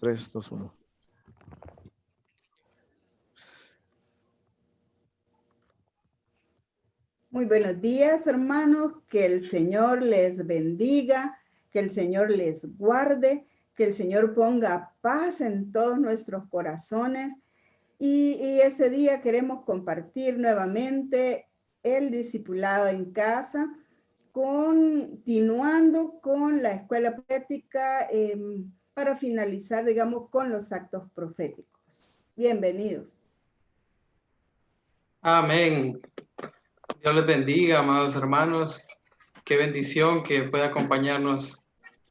3, 2, 1. Muy buenos días, hermanos. Que el Señor les bendiga, que el Señor les guarde, que el Señor ponga paz en todos nuestros corazones. Y este día queremos compartir nuevamente el discipulado en casa, continuando con la escuela profética para finalizar, digamos, con los actos proféticos. Bienvenidos. Amén. Dios les bendiga, amados hermanos. Qué bendición que pueda acompañarnos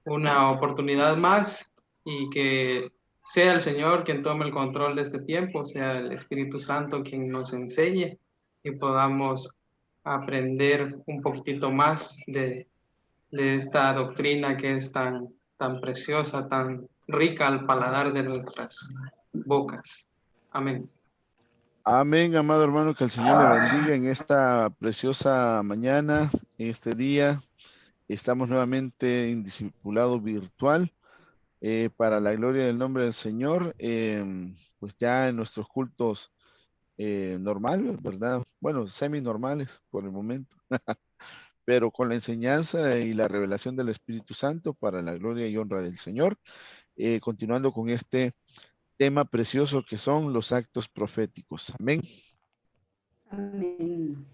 una oportunidad más y que sea el Señor quien tome el control de este tiempo, sea el Espíritu Santo quien nos enseñe y podamos aprender un poquitito más de esta doctrina que es tan preciosa, tan rica al paladar de nuestras bocas. Amén. Amén, amado hermano, que el Señor le bendiga en esta preciosa mañana, en este día. Estamos nuevamente en discipulado virtual para la gloria del nombre del Señor, pues ya en nuestros cultos normales, ¿verdad? Bueno, semi-normales por el momento, pero con la enseñanza y la revelación del Espíritu Santo para la gloria y honra del Señor, continuando con este tema precioso que son los actos proféticos. Amén. Amén.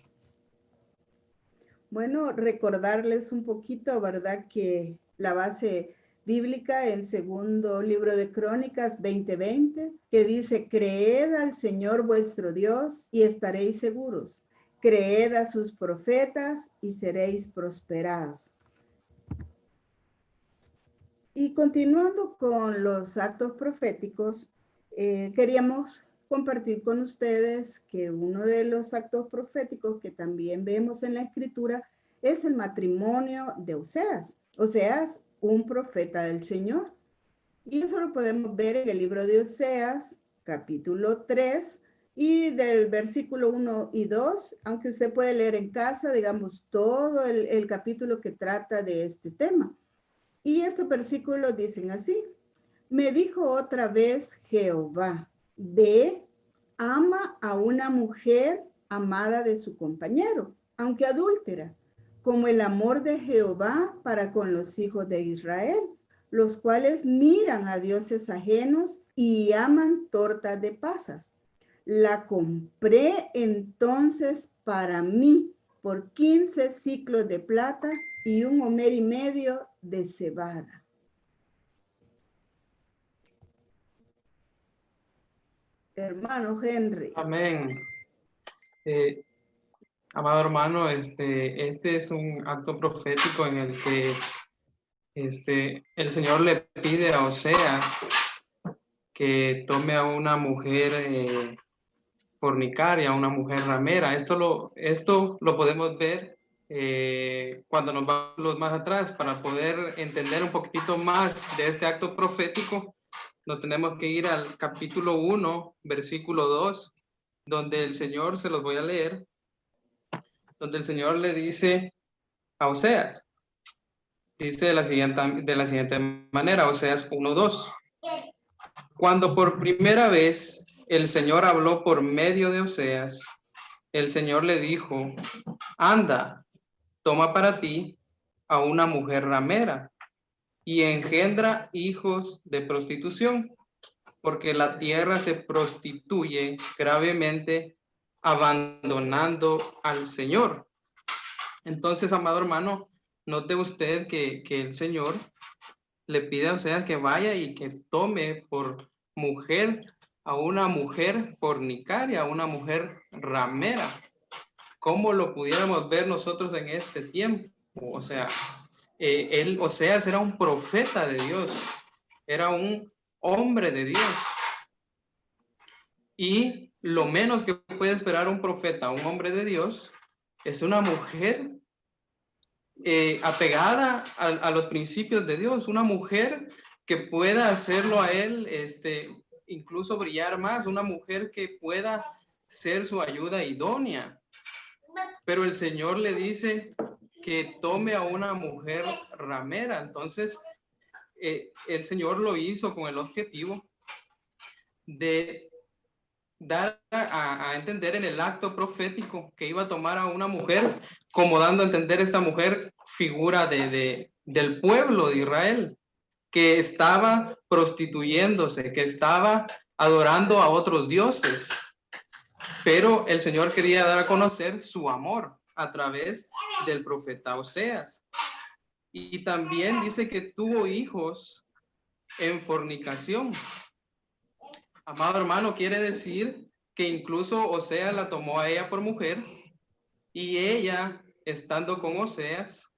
Bueno, recordarles un poquito, ¿verdad? Que la base bíblica, el segundo libro de Crónicas 20:20, que dice, creed al Señor vuestro Dios y estaréis seguros. Creed a sus profetas y seréis prosperados. Y continuando con los actos proféticos, queríamos compartir con ustedes que uno de los actos proféticos que también vemos en la escritura es el matrimonio de Oseas. Oseas, un profeta del Señor. Y eso lo podemos ver en el libro de Oseas, capítulo 3, y del versículo 1 y 2, aunque usted puede leer en casa, digamos, todo el capítulo que trata de este tema. Y estos versículos dicen así: me dijo otra vez Jehová, ve, ama a una mujer amada de su compañero, aunque adúltera, como el amor de Jehová para con los hijos de Israel, los cuales miran a dioses ajenos y aman tortas de pasas. La compré entonces para mí por 15 siclos de plata y 1 homer y medio de cebada. Hermano Henry. Amén. Amado hermano, este es un acto profético en el que el Señor le pide a Oseas que tome a una mujer fornicaria, una mujer ramera. Esto lo podemos ver cuando nos vamos más atrás. Para poder entender un poquitito más de este acto profético, nos tenemos que ir al capítulo 1, versículo 2, donde el Señor, se los voy a leer, donde el Señor le dice a Oseas, dice de la siguiente manera, Oseas 1:2. Cuando por primera vez el Señor habló por medio de Oseas, el Señor le dijo, anda, toma para ti a una mujer ramera y engendra hijos de prostitución, porque la tierra se prostituye gravemente abandonando al Señor. Entonces, amado hermano, note usted que el Señor le pide a Oseas que vaya y que tome por mujer a una mujer fornicaria, a una mujer ramera. ¿Cómo lo pudiéramos ver nosotros en este tiempo? O sea, Oseas era un profeta de Dios, era un hombre de Dios. Y lo menos que puede esperar un profeta, un hombre de Dios, es una mujer apegada a los principios de Dios, una mujer que pueda hacerlo a él, incluso brillar más, una mujer que pueda ser su ayuda idónea. Pero el Señor le dice que tome a una mujer ramera. Entonces, el Señor lo hizo con el objetivo de dar a entender en el acto profético que iba a tomar a una mujer, como dando a entender esta mujer figura del pueblo de Israel, que estaba prostituyéndose, que estaba adorando a otros dioses. Pero el Señor quería dar a conocer su amor a través del profeta Oseas. Y también dice que tuvo hijos en fornicación. Amado hermano, quiere decir que incluso Oseas la tomó a ella por mujer y ella, estando con Oseas,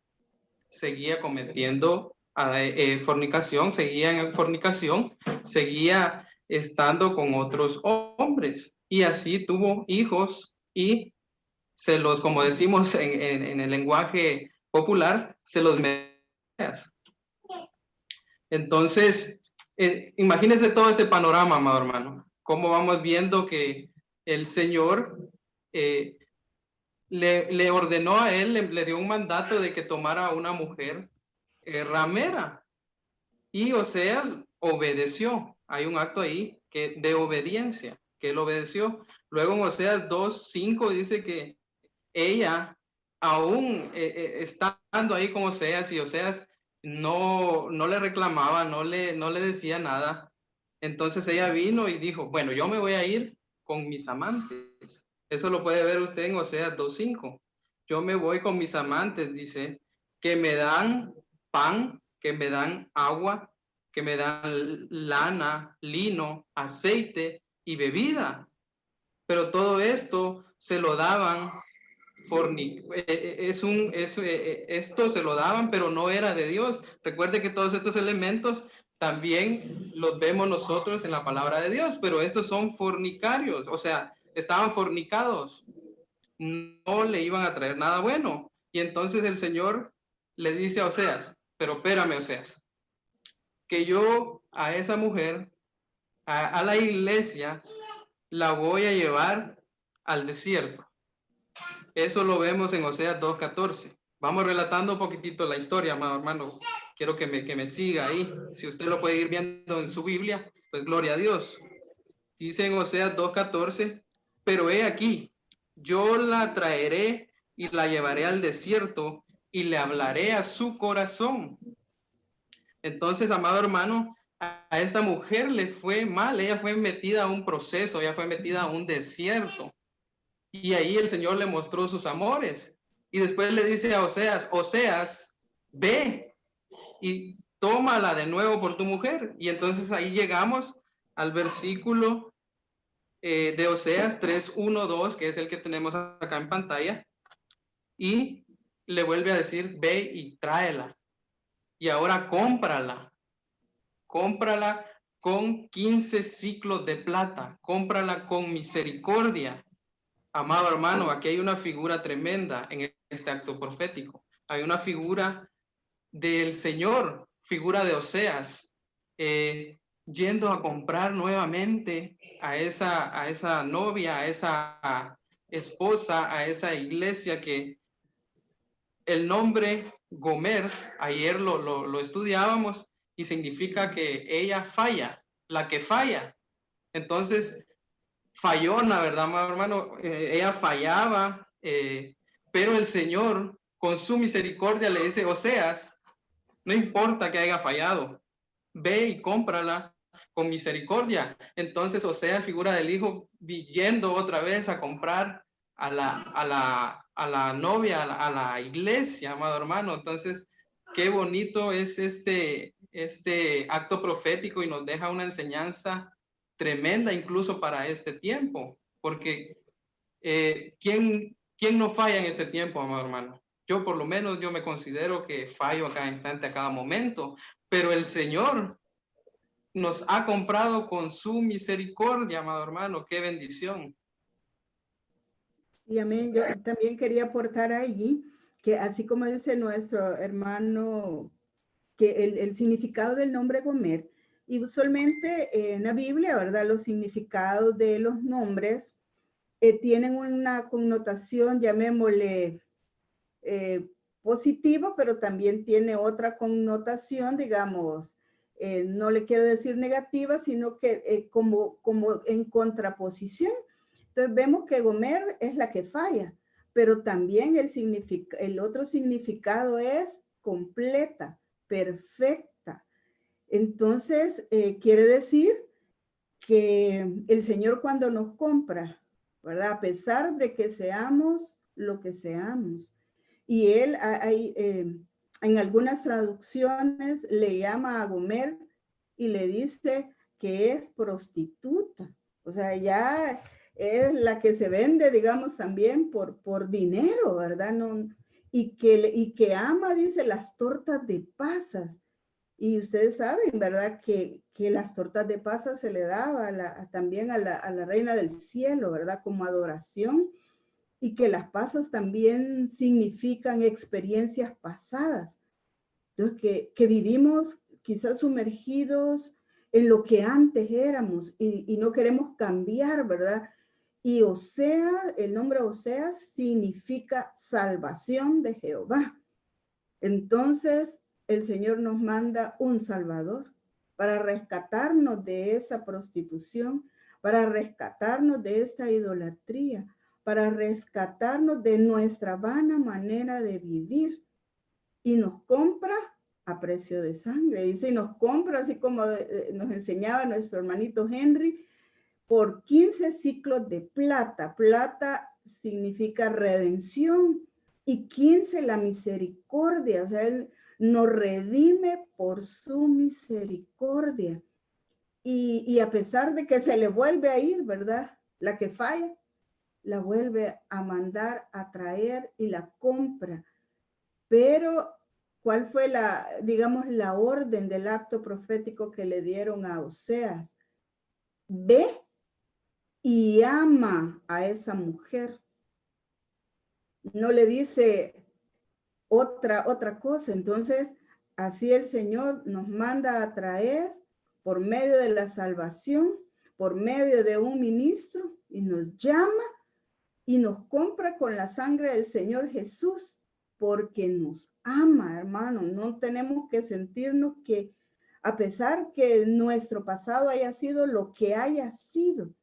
seguía cometiendo fornicación, seguía en fornicación, seguía estando con otros hombres y así tuvo hijos y se los, como decimos en el lenguaje popular, se los Oseas. Entonces, imagínense todo este panorama, amado hermano, cómo vamos viendo que el Señor le ordenó a él, le dio un mandato de que tomara a una mujer ramera y Oseas obedeció. Hay un acto ahí de obediencia, que él obedeció. Luego en Oseas 2:5 dice que ella, aún estando ahí con Oseas y Oseas no le reclamaba, no le decía nada. Entonces ella vino y dijo, bueno, yo me voy a ir con mis amantes. Eso lo puede ver usted en Oseas 2:5. Yo me voy con mis amantes, dice, que me dan pan, que me dan agua, que me dan lana, lino, aceite y bebida. Pero todo esto se lo daban esto se lo daban, pero no era de Dios. Recuerde que todos estos elementos también los vemos nosotros en la palabra de Dios, pero estos son fornicarios, o sea, estaban fornicados, no le iban a traer nada bueno. Y entonces el Señor le dice a Oseas, pero espérame, Oseas, que yo a esa mujer, a la iglesia, la voy a llevar al desierto. Eso lo vemos en Oseas 2:14. Vamos relatando un poquitito la historia, amado hermano. Quiero que me siga ahí. Si usted lo puede ir viendo en su Biblia, pues gloria a Dios. Dice en Oseas 2:14, pero he aquí, yo la traeré y la llevaré al desierto y le hablaré a su corazón. Entonces, amado hermano, a esta mujer le fue mal. Ella fue metida a un proceso, ella fue metida a un desierto. Y ahí el Señor le mostró sus amores. Y después le dice a Oseas, Oseas, ve y tómala de nuevo por tu mujer. Y entonces ahí llegamos al versículo de Oseas 3:1-2, que es el que tenemos acá en pantalla. Y le vuelve a decir, ve y tráela. Y ahora cómprala. Cómprala con 15 ciclos de plata. Cómprala con misericordia. Amado hermano, aquí hay una figura tremenda en este acto profético. Hay una figura del Señor, figura de Oseas, yendo a comprar nuevamente a esa novia, a esa esposa, a esa iglesia que el nombre Gomer, ayer lo estudiábamos y significa que ella falla, la que falla. Entonces, fallona, ¿verdad, hermano? Ella fallaba, pero el Señor, con su misericordia, le dice, Oseas, no importa que haya fallado, ve y cómprala con misericordia. Entonces, Oseas, figura del hijo, yendo otra vez a comprar a la novia, a la iglesia, amado hermano. Entonces, qué bonito es este acto profético y nos deja una enseñanza tremenda incluso para este tiempo, porque ¿quién no falla en este tiempo, amado hermano? Yo por lo menos yo me considero que fallo a cada instante, a cada momento, pero el Señor nos ha comprado con su misericordia, amado hermano, qué bendición. Sí, amén. Yo también quería aportar allí que así como dice nuestro hermano, que el significado del nombre Gomer, y usualmente en la Biblia, ¿verdad? Los significados de los nombres tienen una connotación, llamémosle positivo, pero también tiene otra connotación, digamos, no le quiero decir negativa, sino que como en contraposición. Entonces vemos que Gomer es la que falla, pero también el otro significado es completa, perfecta. Entonces quiere decir que el Señor cuando nos compra, ¿verdad? A pesar de que seamos lo que seamos, y Él en algunas traducciones le llama a Gomer y le dice que es prostituta. O sea, ya es la que se vende, digamos, también por dinero, ¿verdad? No, y que ama, dice, las tortas de pasas. Y ustedes saben, ¿verdad? Que las tortas de pasas se le daba también a la reina del cielo, ¿verdad? Como adoración. Y que las pasas también significan experiencias pasadas. Entonces, que vivimos quizás sumergidos en lo que antes éramos y no queremos cambiar, ¿verdad? Y Oseas, el nombre Oseas significa salvación de Jehová. Entonces, el Señor nos manda un Salvador para rescatarnos de esa prostitución, para rescatarnos de esta idolatría, para rescatarnos de nuestra vana manera de vivir. Y nos compra a precio de sangre. Dice, y nos compra, así como nos enseñaba nuestro hermanito Henry, por 15 ciclos de plata. Plata significa redención y 15 la misericordia. O sea, Él nos redime por su misericordia. Y a pesar de que se le vuelve a ir, ¿verdad? La que falla, la vuelve a mandar a traer y la compra. Pero, ¿cuál fue digamos, la orden del acto profético que le dieron a Oseas? Ve y ama a esa mujer. No le dice otra cosa. Entonces, así el Señor nos manda a traer por medio de la salvación, por medio de un ministro, y nos llama y nos compra con la sangre del Señor Jesús, porque nos ama, hermano. No tenemos que sentirnos que, a pesar que nuestro pasado haya sido lo que haya sido,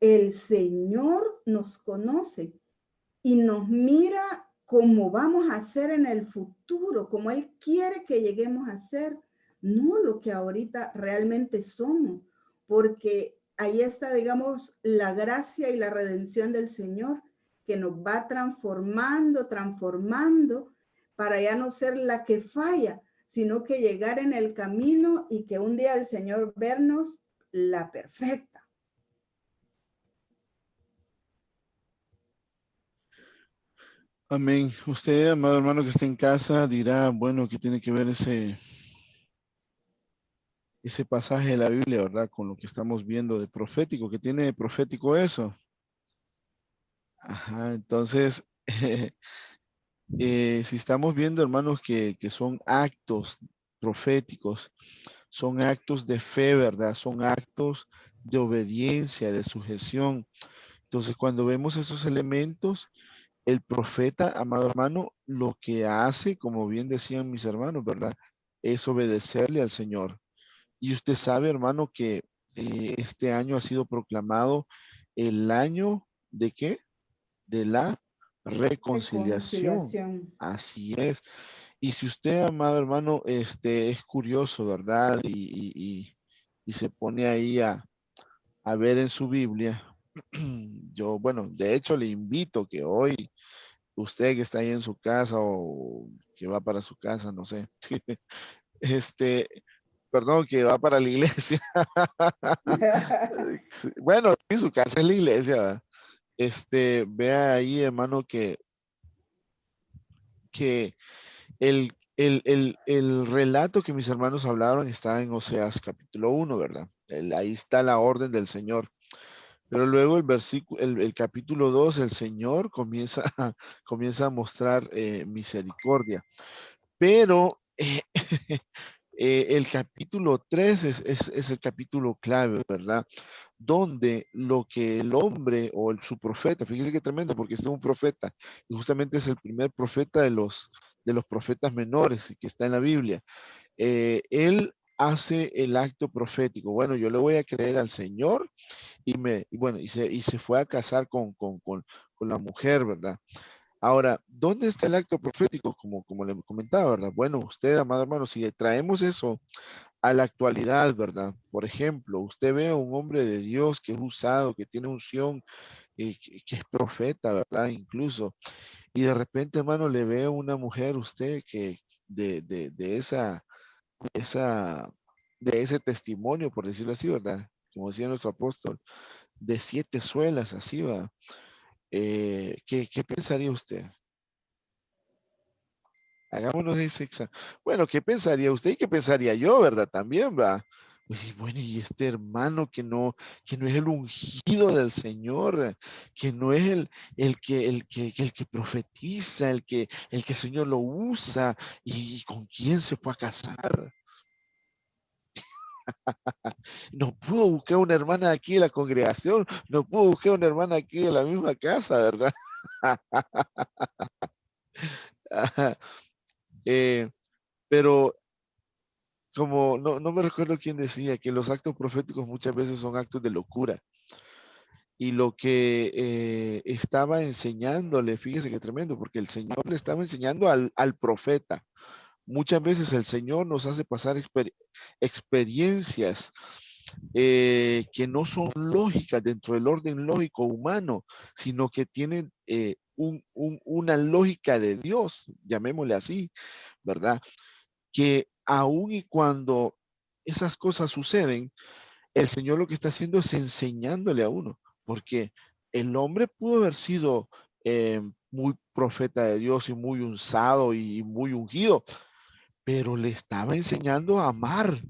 el Señor nos conoce y nos mira como vamos a ser en el futuro, como Él quiere que lleguemos a ser, no lo que ahorita realmente somos, porque ahí está, digamos, la gracia y la redención del Señor, que nos va transformando para ya no ser la que falla, sino que llegar en el camino y que un día el Señor vernos la perfecta. Amén. Usted, amado hermano que está en casa, dirá, bueno, ¿qué tiene que ver ese pasaje de la Biblia, verdad? Con lo que estamos viendo de profético, ¿qué tiene de profético eso? Ajá, entonces, si estamos viendo, hermanos, que son actos proféticos, son actos de fe, ¿verdad? Son actos de obediencia, de sujeción. Entonces, cuando vemos esos elementos, el profeta, amado hermano, lo que hace, como bien decían mis hermanos, ¿verdad? Es obedecerle al Señor. Y usted sabe, hermano, que este año ha sido proclamado el año ¿de qué? De la reconciliación. Reconciliación. Así es. Y si usted, amado hermano, es curioso, ¿verdad? Y se pone ahí a ver en su Biblia, yo, bueno, de hecho le invito que hoy usted que está ahí en su casa o que va para su casa, no sé, este, perdón, que va para la iglesia. Bueno, sí, su casa es la iglesia, ¿verdad? Vea ahí, hermano, que el relato que mis hermanos hablaron está en Oseas capítulo 1, ¿verdad? Ahí está la orden del Señor. Pero luego el capítulo 2, el Señor comienza a mostrar misericordia. Pero el capítulo 3 es el capítulo clave, ¿verdad? Donde lo que el hombre o su profeta, fíjese que tremendo, porque es un profeta, y justamente es el primer profeta de los profetas menores que está en la Biblia. Él hace el acto profético. Bueno, yo le voy a creer al Señor y se fue a casar con la mujer, ¿verdad? Ahora, ¿dónde está el acto profético? Como le comentaba, ¿verdad? Bueno, usted, amado hermano, si traemos eso a la actualidad, ¿verdad? Por ejemplo, usted ve a un hombre de Dios que es usado, que tiene unción, que es profeta, ¿verdad? Incluso, y de repente, hermano, le ve a una mujer usted que de esa, de ese testimonio, por decirlo así, ¿verdad? Como decía nuestro apóstol, de 7 suelas, así va. ¿Qué pensaría usted? Hagámonos ese examen. Bueno, ¿qué pensaría usted y qué pensaría yo, verdad? También va. Pues, y bueno, y este hermano que no es el ungido del Señor, que no es el que profetiza, el que el Señor lo usa, y con quién se fue a casar. No pudo buscar una hermana aquí de la congregación, no pudo buscar una hermana aquí de la misma casa, ¿verdad? Eh, pero como no me recuerdo quién decía que los actos proféticos muchas veces son actos de locura. Y lo que estaba enseñándole, fíjese qué tremendo, porque el Señor le estaba enseñando al profeta. Muchas veces el Señor nos hace pasar experiencias que no son lógicas dentro del orden lógico humano, sino que tienen una lógica de Dios, llamémosle así, ¿verdad? Que aun y cuando esas cosas suceden, el Señor lo que está haciendo es enseñándole a uno, porque el hombre pudo haber sido muy profeta de Dios y muy usado y muy ungido, pero le estaba enseñando a amar,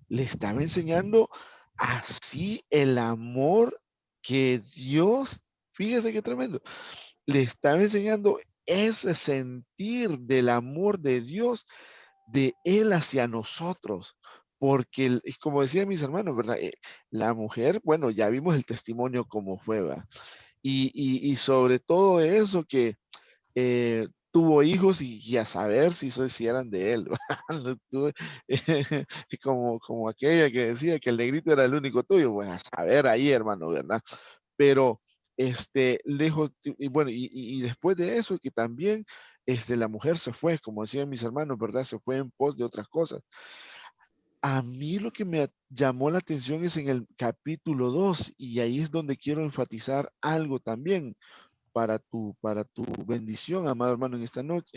le estaba enseñando así el amor que Dios, fíjese qué tremendo, le estaba enseñando ese sentir del amor de Dios, de Él hacia nosotros. Porque, como decían mis hermanos, ¿verdad? La mujer, bueno, ya vimos el testimonio como fue, ¿verdad? Y sobre todo eso que tuvo hijos y a saber si eran de él, ¿verdad? Como aquella que decía que el negrito era el único tuyo, pues a saber ahí, hermano, ¿verdad? Pero lejos, y bueno, y después de eso, que también la mujer se fue, como decían mis hermanos, ¿verdad? Se fue en pos de otras cosas. A mí lo que me llamó la atención es en el capítulo 2 y ahí es donde quiero enfatizar algo también para tu bendición, amado hermano, en esta noche,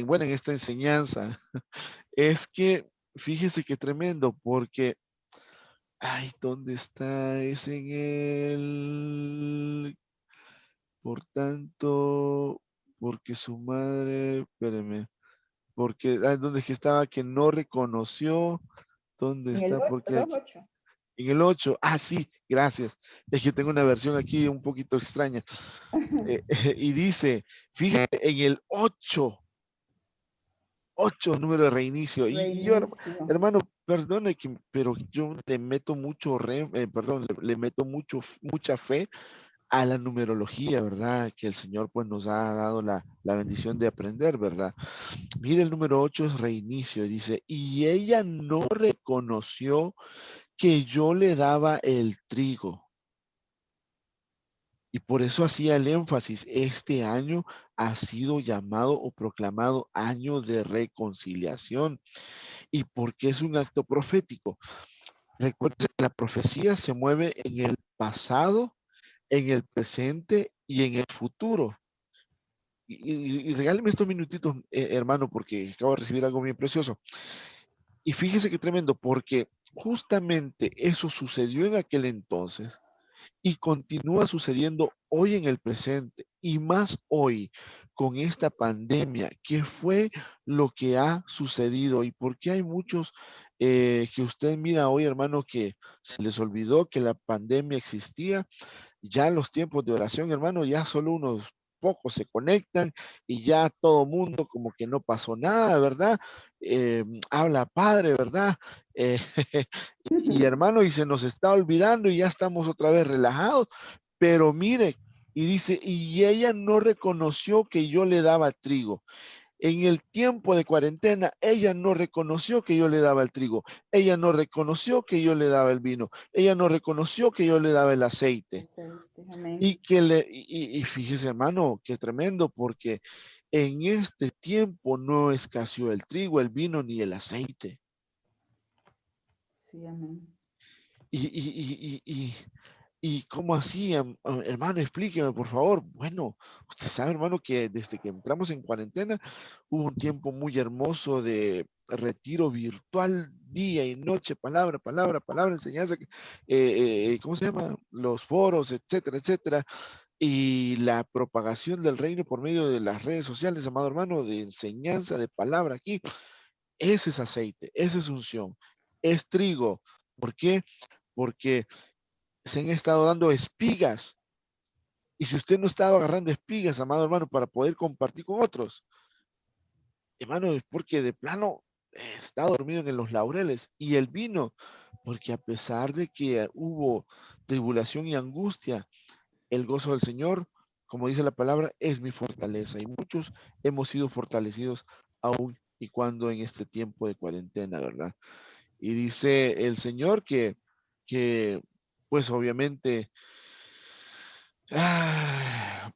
bueno, en esta enseñanza. Es que, fíjese qué tremendo, porque, ay, ¿dónde está? Es en el, por tanto, porque su madre, espérame, porque, ¿dónde es que estaba? Que no reconoció, ¿dónde En el está? Porque aquí, 2:8. en el 8, sí, gracias. Es que tengo una versión aquí un poquito extraña. Y dice, fíjate, en el 8, número de reinicio. Y yo, Reinicio. hermano, perdone, pero yo le meto mucho, perdón, le meto mucha fe a la numerología, ¿verdad? Que el Señor pues nos ha dado la bendición de aprender, ¿verdad? Mire, el número 8 es reinicio, y dice, y ella no reconoció que yo le daba el trigo. Y por eso hacía el énfasis, este año ha sido llamado o proclamado año de reconciliación. ¿Y por qué es un acto profético? Recuerden que la profecía se mueve en el pasado, en el presente y en el futuro. Y regáleme estos minutitos, hermano, porque acabo de recibir algo bien precioso. Y fíjese qué tremendo, porque justamente eso sucedió en aquel entonces y continúa sucediendo hoy en el presente y más hoy con esta pandemia. ¿Qué fue lo que ha sucedido y por qué hay muchos que usted mira hoy, hermano, que se les olvidó que la pandemia existía? Ya en los tiempos de oración, hermano, ya solo unos pocos se conectan y ya todo mundo como que no pasó nada, ¿verdad? Habla Padre, ¿verdad? Eh, y hermano, y se nos está olvidando y ya estamos otra vez relajados, pero mire, y dice, y ella no reconoció que yo le daba trigo. En el tiempo de cuarentena, ella no reconoció que yo le daba el trigo. Ella no reconoció que yo le daba el vino. Ella no reconoció que yo le daba el aceite. Amén. Y fíjese, hermano, qué tremendo, porque en este tiempo no escaseó el trigo, el vino ni el aceite. Sí, amén. ¿Y cómo así, hermano? Explíqueme, por favor. Bueno, usted sabe, hermano, que desde que entramos en cuarentena hubo un tiempo muy hermoso de retiro virtual, día y noche, palabra, palabra, palabra, enseñanza, ¿cómo se llama? Los foros, etcétera, etcétera. Y la propagación del reino por medio de las redes sociales, amado hermano, de enseñanza, de palabra aquí. Ese es aceite, esa es unción, es trigo. ¿Por qué? Porque se han estado dando espigas. Y si usted no estaba agarrando espigas, amado hermano, para poder compartir con otros, hermano, es porque de plano está dormido en los laureles. Y el vino, porque a pesar de que hubo tribulación y angustia, el gozo del Señor, como dice la palabra, es mi fortaleza. Y muchos hemos sido fortalecidos aún y cuando en este tiempo de cuarentena, ¿verdad? Y dice el Señor que pues obviamente, ah,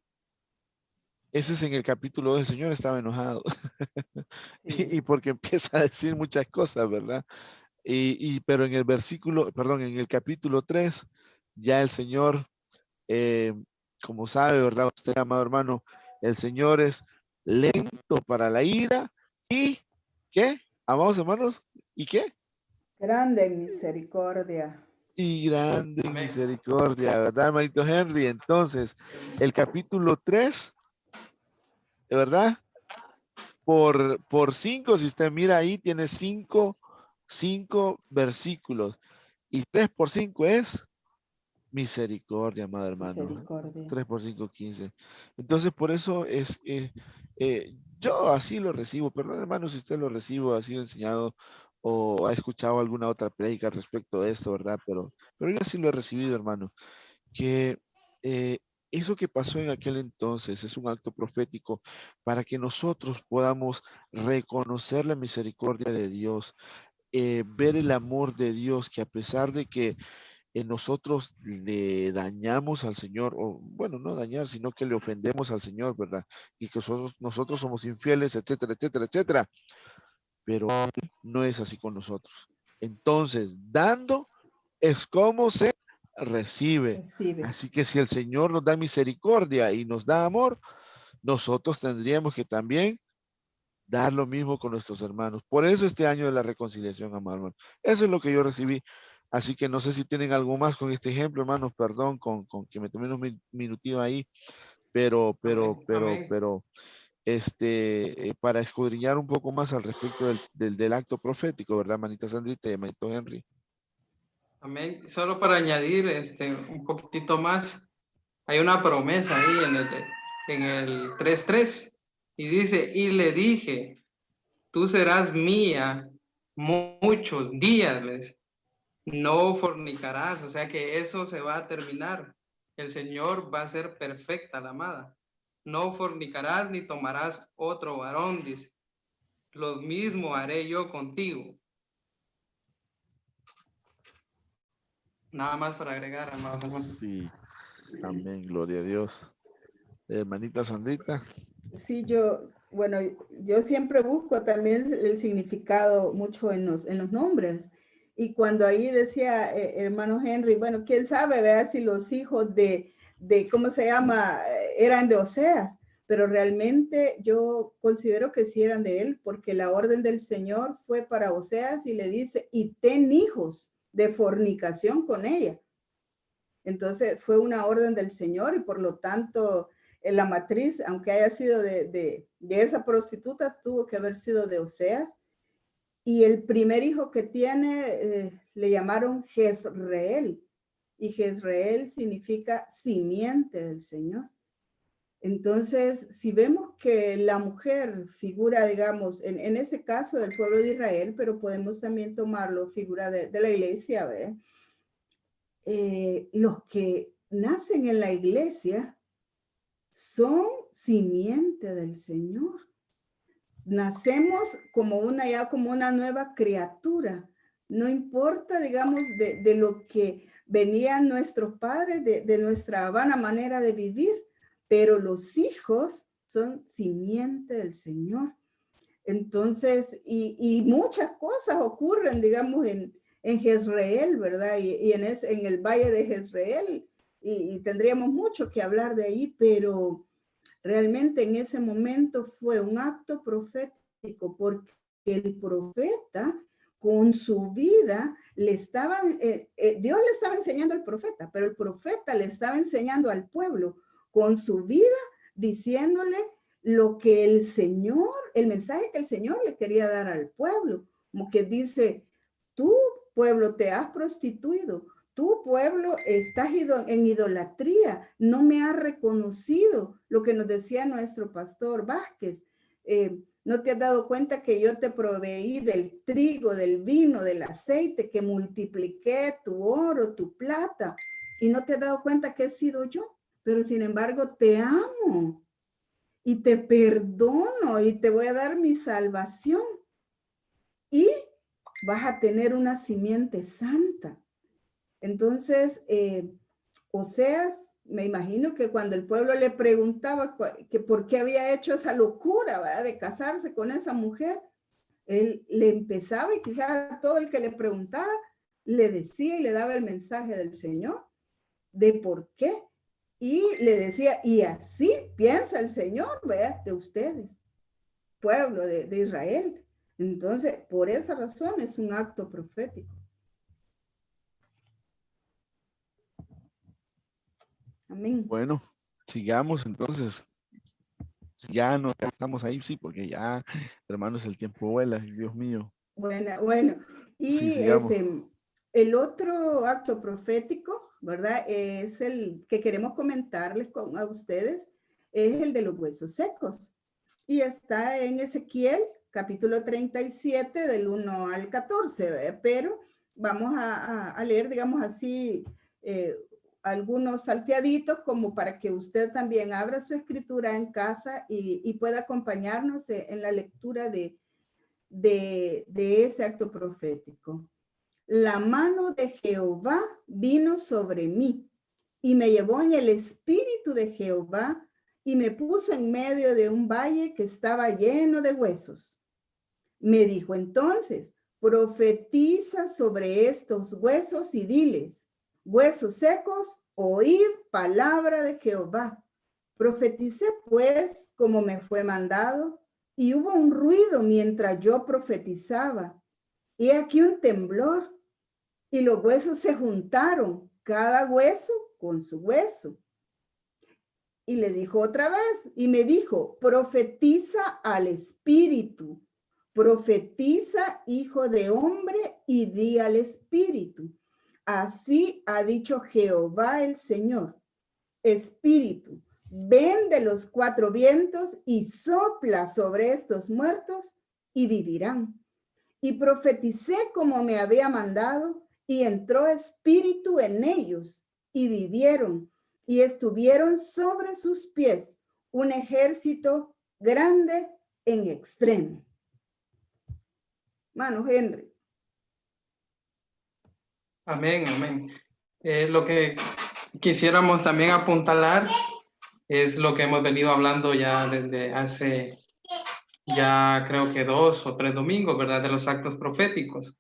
ese es en el capítulo 2, el Señor estaba enojado. Y Sí. porque empieza a decir muchas cosas, ¿verdad? Pero en el versículo, perdón, en el capítulo 3, ya el Señor, eh, como sabe, ¿verdad? Usted, amado hermano, el Señor es lento para la ira y, ¿qué? Amados hermanos, ¿y qué? Grande en misericordia. Y grande en Amén. misericordia, ¿verdad, hermanito Henry? Entonces, el capítulo 3, ¿verdad? Por 5, si usted mira ahí, tiene cinco versículos. Y 3 por 5 es misericordia, amado hermano. Misericordia. 3 por 5, 15. Entonces, por eso es, yo así lo recibo, pero hermano, si usted lo recibe, ha sido enseñado o ha escuchado alguna otra prédica respecto a esto, ¿verdad? Pero yo así lo he recibido, hermano, que eh, eso que pasó en aquel entonces es un acto profético para que nosotros podamos reconocer la misericordia de Dios, ver el amor de Dios, que a pesar de que nosotros le dañamos al Señor, o bueno, no dañar, sino que le ofendemos al Señor, ¿verdad? Y que nosotros somos infieles, etcétera, etcétera, etcétera. Pero Él no es así con nosotros. Entonces, dando es como se recibe. Recibe. Así que si el Señor nos da misericordia y nos da amor, nosotros tendríamos que también dar lo mismo con nuestros hermanos. Por eso este año de la reconciliación, amado hermano. Eso es lo que yo recibí. Así que no sé si tienen algo más con este ejemplo, hermanos, perdón, con que me tomé unos minutillos ahí, pero, pero, Amén. pero, Amén. pero, para escudriñar un poco más al respecto del acto profético, ¿verdad, manita Sandrita y manito Henry? Amén. Solo para añadir un poquitito más, hay una promesa ahí en el 3:3 y dice, y le dije, tú serás mía muchos días, les. No fornicarás, o sea que eso se va a terminar. El Señor va a ser perfecta la amada. No fornicarás ni tomarás otro varón, dice. Lo mismo haré yo contigo. Nada más para agregar, amados hermanos. Sí, amén, gloria a Dios. Hermanita Sandrita. Sí, bueno, yo siempre busco también el significado mucho en los nombres. Y cuando ahí decía, hermano Henry, bueno, quién sabe, vea si los hijos ¿cómo se llama? Eran de Oseas, pero realmente yo considero que sí eran de él, porque la orden del Señor fue para Oseas y le dice, y ten hijos de fornicación con ella. Entonces fue una orden del Señor y por lo tanto la matriz, aunque haya sido de esa prostituta, tuvo que haber sido de Oseas. Y el primer hijo que tiene le llamaron Jezreel. Y Jezreel significa simiente del Señor. Entonces, si vemos que la mujer figura, digamos, en ese caso del pueblo de Israel, pero podemos también tomarlo figura de la iglesia, ¿ve? Los que nacen en la iglesia son simiente del Señor. nacemos como una nueva criatura. No importa, digamos, de lo que venían nuestros padres, de nuestra vana manera de vivir, pero los hijos son simiente del Señor. Entonces, y muchas cosas ocurren, digamos, en Jezreel, ¿verdad? Y en el valle de Jezreel, y tendríamos mucho que hablar de ahí, pero realmente en ese momento fue un acto profético, porque el profeta con su vida Dios le estaba enseñando al profeta, pero el profeta le estaba enseñando al pueblo con su vida, diciéndole lo que el mensaje que el Señor le quería dar al pueblo, como que dice, tú pueblo te has prostituido, tu pueblo estás en idolatría, no me has reconocido, lo que nos decía nuestro pastor Vázquez. ¿No te has dado cuenta que yo te proveí del trigo, del vino, del aceite, que multipliqué tu oro, tu plata? Y no te has dado cuenta que he sido yo, pero sin embargo te amo y te perdono y te voy a dar mi salvación. Y vas a tener una simiente santa. Entonces, Oseas, me imagino que cuando el pueblo le preguntaba que por qué había hecho esa locura, ¿verdad?, de casarse con esa mujer, él le empezaba, y quizás todo el que le preguntaba le decía y le daba el mensaje del Señor de por qué. Y le decía, y así piensa el Señor, ¿verdad?, de ustedes, pueblo de Israel. Entonces, por esa razón es un acto profético. Amén. Bueno, sigamos entonces. Si ya no estamos ahí, sí, porque ya, hermanos, el tiempo vuela, Dios mío. Bueno. Sí, Y sigamos. el otro acto profético, ¿verdad? Es el que queremos comentarles a ustedes, es el de los huesos secos. Y está en Ezequiel, capítulo 37, del 1 al 14, ¿verdad? Pero vamos a leer, digamos así, algunos salteaditos como para que usted también abra su escritura en casa y pueda acompañarnos en la lectura de ese acto profético. La mano de Jehová vino sobre mí y me llevó en el espíritu de Jehová y me puso en medio de un valle que estaba lleno de huesos. Me dijo entonces, profetiza sobre estos huesos y diles, huesos secos, oíd palabra de Jehová. Profeticé pues como me fue mandado, y hubo un ruido mientras yo profetizaba. Y aquí un temblor, y los huesos se juntaron, cada hueso con su hueso. Y le dijo otra vez, y me dijo, profetiza al espíritu, profetiza, hijo de hombre, y di al espíritu. Así ha dicho Jehová el Señor, espíritu, ven de los cuatro vientos y sopla sobre estos muertos y vivirán. Y profeticé como me había mandado, y entró espíritu en ellos, y vivieron, y estuvieron sobre sus pies un ejército grande en extremo. Mano Henry. Amén, amén. Lo que quisiéramos también apuntalar es lo que hemos venido hablando ya desde hace, ya creo que 2 o 3 domingos, ¿verdad? De los actos proféticos.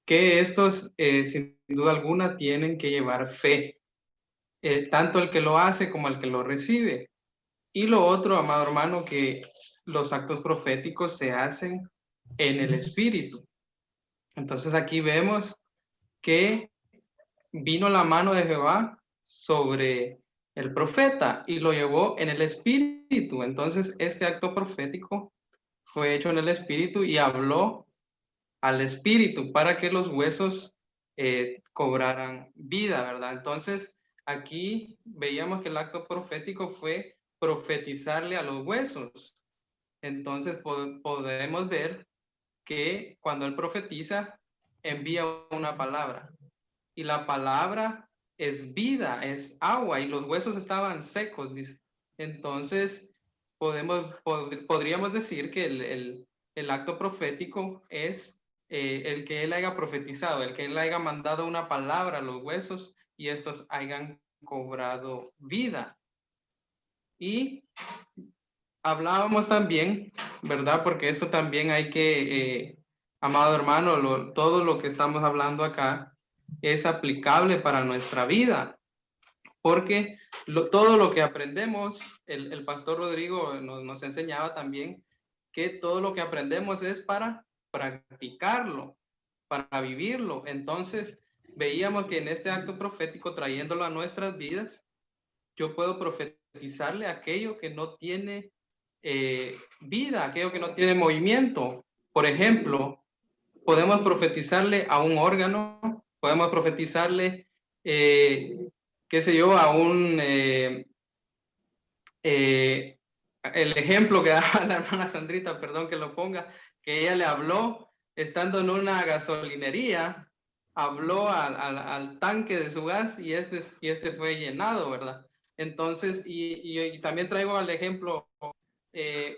Que estos, sin duda alguna, tienen que llevar fe. Tanto el que lo hace como el que lo recibe. Y lo otro, amado hermano, que los actos proféticos se hacen en el Espíritu. Entonces aquí vemos que vino la mano de Jehová sobre el profeta y lo llevó en el Espíritu. Entonces este acto profético fue hecho en el Espíritu y habló al Espíritu para que los huesos cobraran vida, ¿verdad? Entonces aquí veíamos que el acto profético fue profetizarle a los huesos. Entonces podemos ver que cuando él profetiza, envía una palabra. Y la palabra es vida, es agua, y los huesos estaban secos, dice. Entonces, podríamos decir que el acto profético es el que él haya profetizado, el que él haya mandado una palabra a los huesos y estos hayan cobrado vida. Y hablábamos también, ¿verdad? Porque esto también hay que, amado hermano, todo lo que estamos hablando acá es aplicable para nuestra vida. Porque todo lo que aprendemos, el pastor Rodrigo nos enseñaba también que todo lo que aprendemos es para practicarlo, para vivirlo. Entonces, veíamos que en este acto profético, trayéndolo a nuestras vidas, yo puedo profetizarle aquello que no tiene vida, aquello que no tiene movimiento. Por ejemplo, podemos profetizarle a un órgano, podemos profetizarle qué sé yo, el ejemplo que daba la hermana Sandrita, perdón que lo ponga, que ella le habló estando en una gasolinería, habló al tanque de su gas y este fue llenado, ¿verdad? Entonces, y también traigo al ejemplo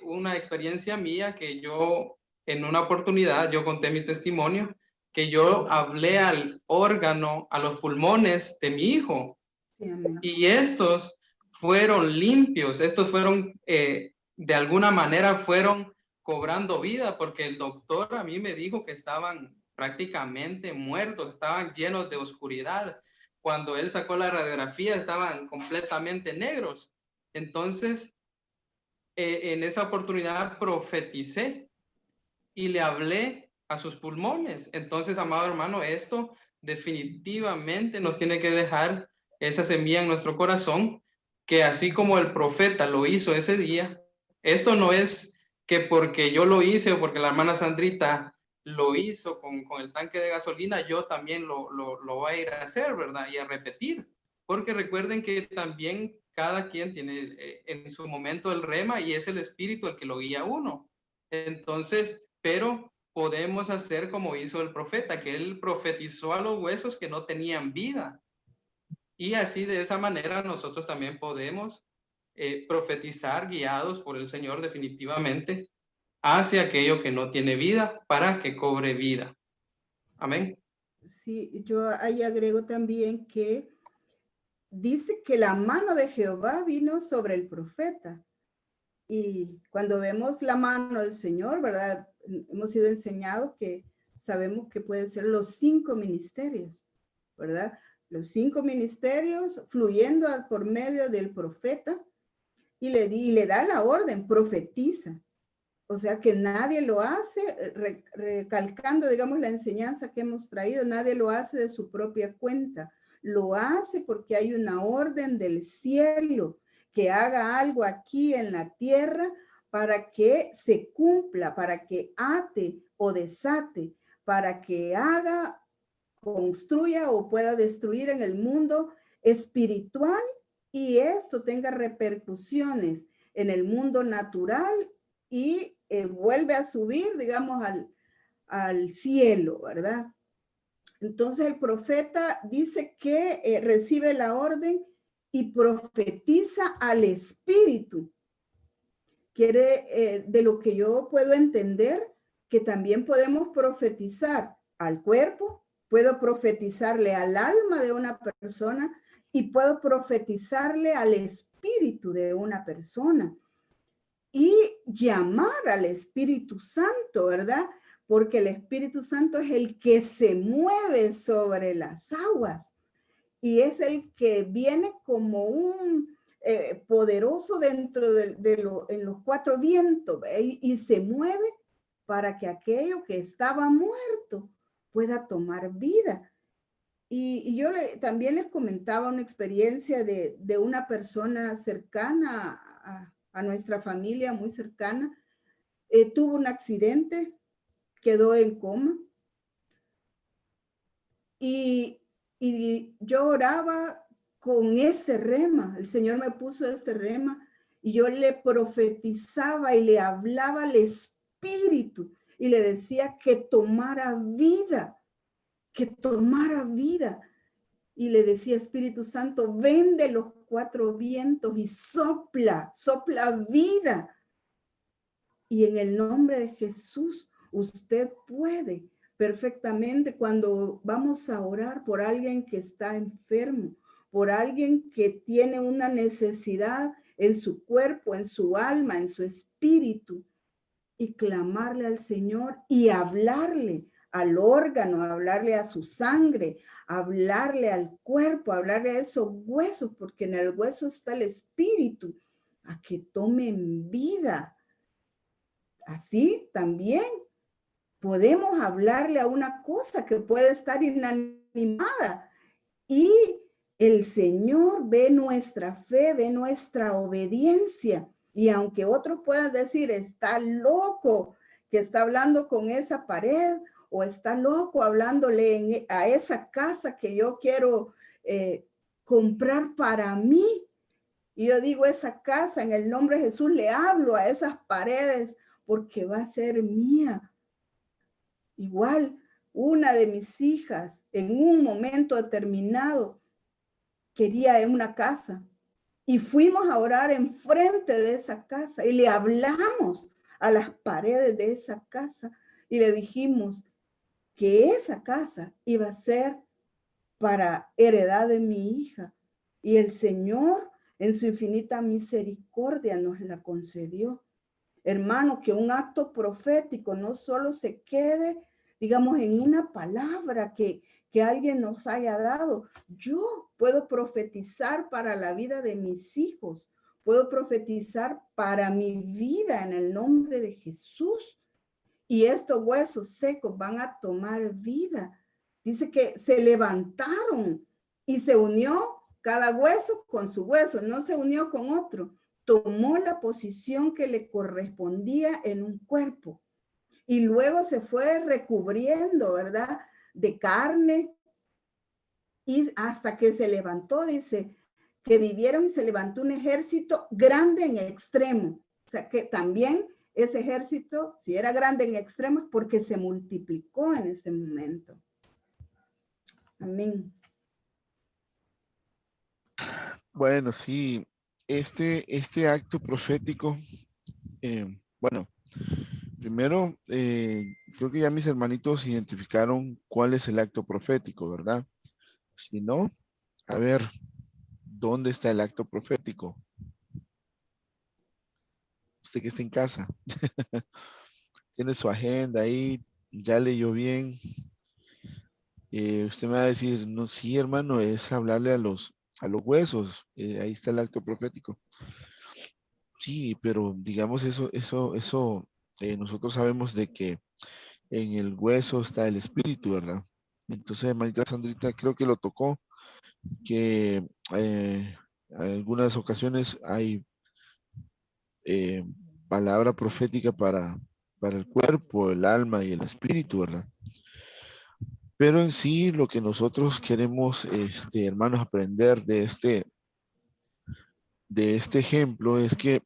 una experiencia mía que yo, en una oportunidad, yo conté mi testimonio, que yo hablé al órgano, a los pulmones de mi hijo. Sí, y estos fueron limpios, estos fueron, de alguna manera fueron cobrando vida, porque el doctor a mí me dijo que estaban prácticamente muertos, estaban llenos de oscuridad. Cuando él sacó la radiografía estaban completamente negros. Entonces, en esa oportunidad profeticé y le hablé a sus pulmones. Entonces, amado hermano, esto definitivamente nos tiene que dejar esa semilla en nuestro corazón, que así como el profeta lo hizo ese día, esto no es que porque yo lo hice o porque la hermana Sandrita lo hizo con el tanque de gasolina, yo también lo voy a ir a hacer, ¿verdad? Y a repetir. Porque recuerden que también cada quien tiene en su momento el rema y es el espíritu el que lo guía a uno. Entonces, pero podemos hacer como hizo el profeta, que él profetizó a los huesos que no tenían vida. Y así de esa manera nosotros también podemos profetizar guiados por el Señor definitivamente hacia aquello que no tiene vida para que cobre vida. Amén. Sí, yo ahí agrego también que dice que la mano de Jehová vino sobre el profeta. Y cuando vemos la mano del Señor, ¿verdad? Hemos sido enseñados que sabemos que pueden ser los 5 ministerios, ¿verdad? Los 5 ministerios fluyendo por medio del profeta y le da la orden, profetiza. O sea que nadie lo hace, recalcando, digamos, la enseñanza que hemos traído, nadie lo hace de su propia cuenta. Lo hace porque hay una orden del cielo que haga algo aquí en la tierra para que se cumpla, para que ate o desate, para que haga, construya o pueda destruir en el mundo espiritual y esto tenga repercusiones en el mundo natural y vuelve a subir, digamos, al cielo, ¿verdad? Entonces el profeta dice que recibe la orden y profetiza al espíritu. Quiere, de lo que yo puedo entender, que también podemos profetizar al cuerpo, puedo profetizarle al alma de una persona y puedo profetizarle al espíritu de una persona. Y llamar al Espíritu Santo, ¿verdad? Porque el Espíritu Santo es el que se mueve sobre las aguas y es el que viene como un poderoso dentro en los 4 vientos y se mueve para que aquello que estaba muerto pueda tomar vida. Y yo también les comentaba una experiencia de una persona cercana a nuestra familia, muy cercana. Tuvo un accidente, quedó en coma. Y yo oraba con ese rema. El Señor me puso este rema y yo le profetizaba y le hablaba al Espíritu y le decía que tomara vida, que tomara vida. Y le decía, Espíritu Santo, ven de los cuatro vientos y sopla vida. Y en el nombre de Jesús, usted puede perfectamente cuando vamos a orar por alguien que está enfermo, por alguien que tiene una necesidad en su cuerpo, en su alma, en su espíritu, y clamarle al Señor y hablarle al órgano, hablarle a su sangre, hablarle al cuerpo, hablarle a esos huesos, porque en el hueso está el espíritu, a que tomen vida. Así también podemos hablarle a una cosa que puede estar inanimada y el Señor ve nuestra fe, ve nuestra obediencia. Y aunque otros puedan decir, está loco que está hablando con esa pared o está loco hablándole a esa casa que yo quiero comprar para mí. Y yo digo, esa casa, en el nombre de Jesús, le hablo a esas paredes porque va a ser mía. Igual, una de mis hijas, en un momento determinado, quería una casa. Y fuimos a orar enfrente de esa casa y le hablamos a las paredes de esa casa y le dijimos que esa casa iba a ser para heredad de mi hija. Y el Señor, en su infinita misericordia, nos la concedió. Hermano, que un acto profético no solo se quede, digamos, en una palabra que alguien nos haya dado. Yo puedo profetizar para la vida de mis hijos. Puedo profetizar para mi vida en el nombre de Jesús. Y estos huesos secos van a tomar vida. Dice que se levantaron y se unió cada hueso con su hueso, no se unió con otro. Tomó la posición que le correspondía en un cuerpo y luego se fue recubriendo, ¿verdad? De carne y hasta que se levantó, dice, que vivieron y se levantó un ejército grande en extremo. O sea que también ese ejército, si era grande en extremo, porque se multiplicó en ese momento. Amén. Bueno, sí, este acto profético, bueno, primero, creo que ya mis hermanitos identificaron cuál es el acto profético, ¿verdad? Si no, a ver, ¿dónde está el acto profético? Usted que está en casa, tiene su agenda ahí, ya leyó bien. Usted me va a decir, no, sí, hermano, es hablarle a los huesos, ahí está el acto profético. Sí, pero digamos nosotros sabemos de que en el hueso está el espíritu, ¿verdad? Entonces, hermanita Sandrita, creo que lo tocó, que en algunas ocasiones hay eh, palabra profética para el cuerpo, el alma y el espíritu, ¿verdad? Pero en sí, lo que nosotros queremos, hermanos, aprender de este ejemplo es que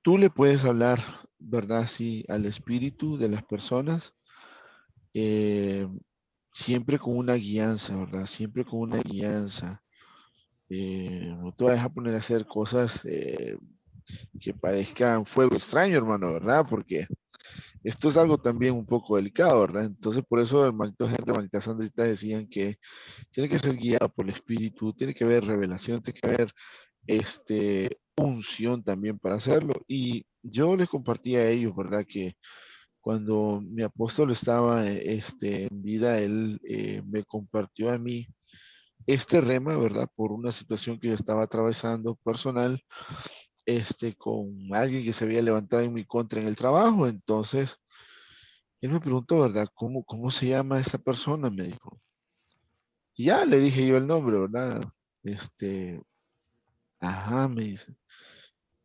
tú le puedes hablar, ¿verdad? Sí, al espíritu de las personas, eh, siempre con una guianza, ¿verdad? Siempre con una guianza. No te vayas a poner a hacer cosas que parezcan fuego extraño, hermano, ¿verdad? Porque esto es algo también un poco delicado, ¿verdad? Entonces, por eso, hermanito Henry, hermanita Sandrita decían que tiene que ser guiado por el espíritu, tiene que haber revelación, tiene que haber unción también para hacerlo. Y yo les compartí a ellos, ¿verdad? Que cuando mi apóstol estaba en vida, él me compartió a mí este rema, ¿verdad? Por una situación que yo estaba atravesando personal, con alguien que se había levantado en mi contra en el trabajo. Entonces, él me preguntó, ¿verdad? ¿Cómo se llama esa persona? Me dijo. Y ya le dije yo el nombre, ¿verdad? Ajá, me dice.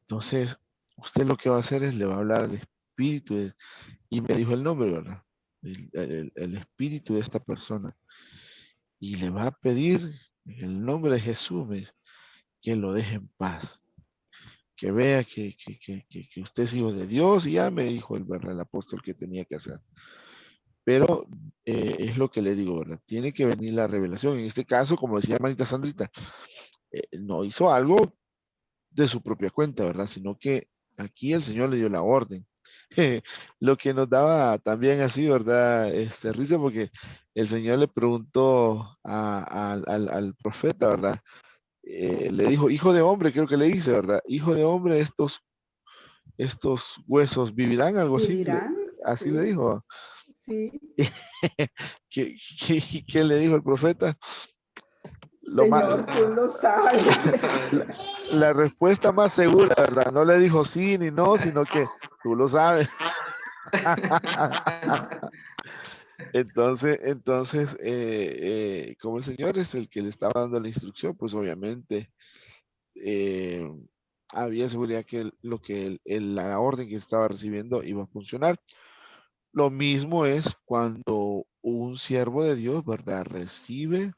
Entonces, usted lo que va a hacer es le va a hablar al espíritu y me dijo el nombre, ¿verdad? El espíritu de esta persona. Y le va a pedir en el nombre de Jesús, me dice, que lo deje en paz. Que vea que usted es hijo de Dios, y ya me dijo el apóstol que tenía que hacer. Pero es lo que le digo, ¿verdad? Tiene que venir la revelación. En este caso, como decía hermanita Sandrita, no hizo algo de su propia cuenta, ¿verdad? Sino que aquí el Señor le dio la orden. Lo que nos daba también así, ¿verdad? Risa porque el Señor le preguntó al profeta, ¿verdad? Le dijo, hijo de hombre, creo que le dice, ¿verdad? Hijo de hombre, estos huesos vivirán, algo así, Vivirán, así le sí, dijo. sí. ¿Qué le dijo el profeta? Lo más, Señor, tú lo sabes. Tú Le sabes. dice. la respuesta más segura, ¿verdad? No le dijo sí ni no, sino que tú lo sabes. Como el Señor es el que le estaba dando la instrucción, pues obviamente eh, había seguridad que lo que la orden que estaba recibiendo iba a funcionar. Lo mismo es cuando un siervo de Dios, ¿verdad? Recibe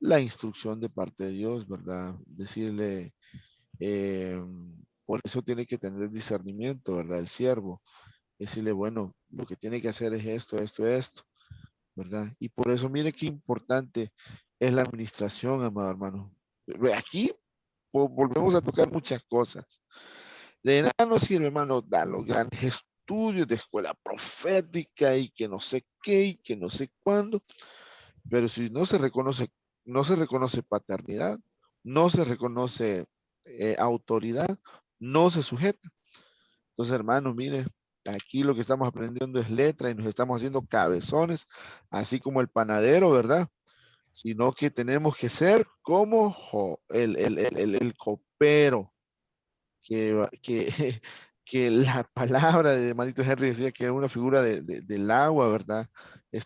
la instrucción de parte de Dios, ¿verdad? Decirle, eh, por eso tiene que tener discernimiento, ¿verdad? El siervo. Decirle, bueno, lo que tiene que hacer es esto, esto, esto, ¿verdad? Y por eso, mire qué importante es la administración, amado hermano. Aquí volvemos a tocar muchas cosas. De nada nos sirve, hermano, dar los grandes estudios de escuela profética y que no sé qué y que no sé cuándo, pero si no se reconoce paternidad, no se reconoce autoridad, no se sujeta. Entonces, hermano, mire, aquí lo que estamos aprendiendo es letra y nos estamos haciendo cabezones, así como el panadero, ¿verdad? Sino que tenemos que ser como el copero, que, que la palabra de Manito Henry decía que era una figura del agua, ¿verdad?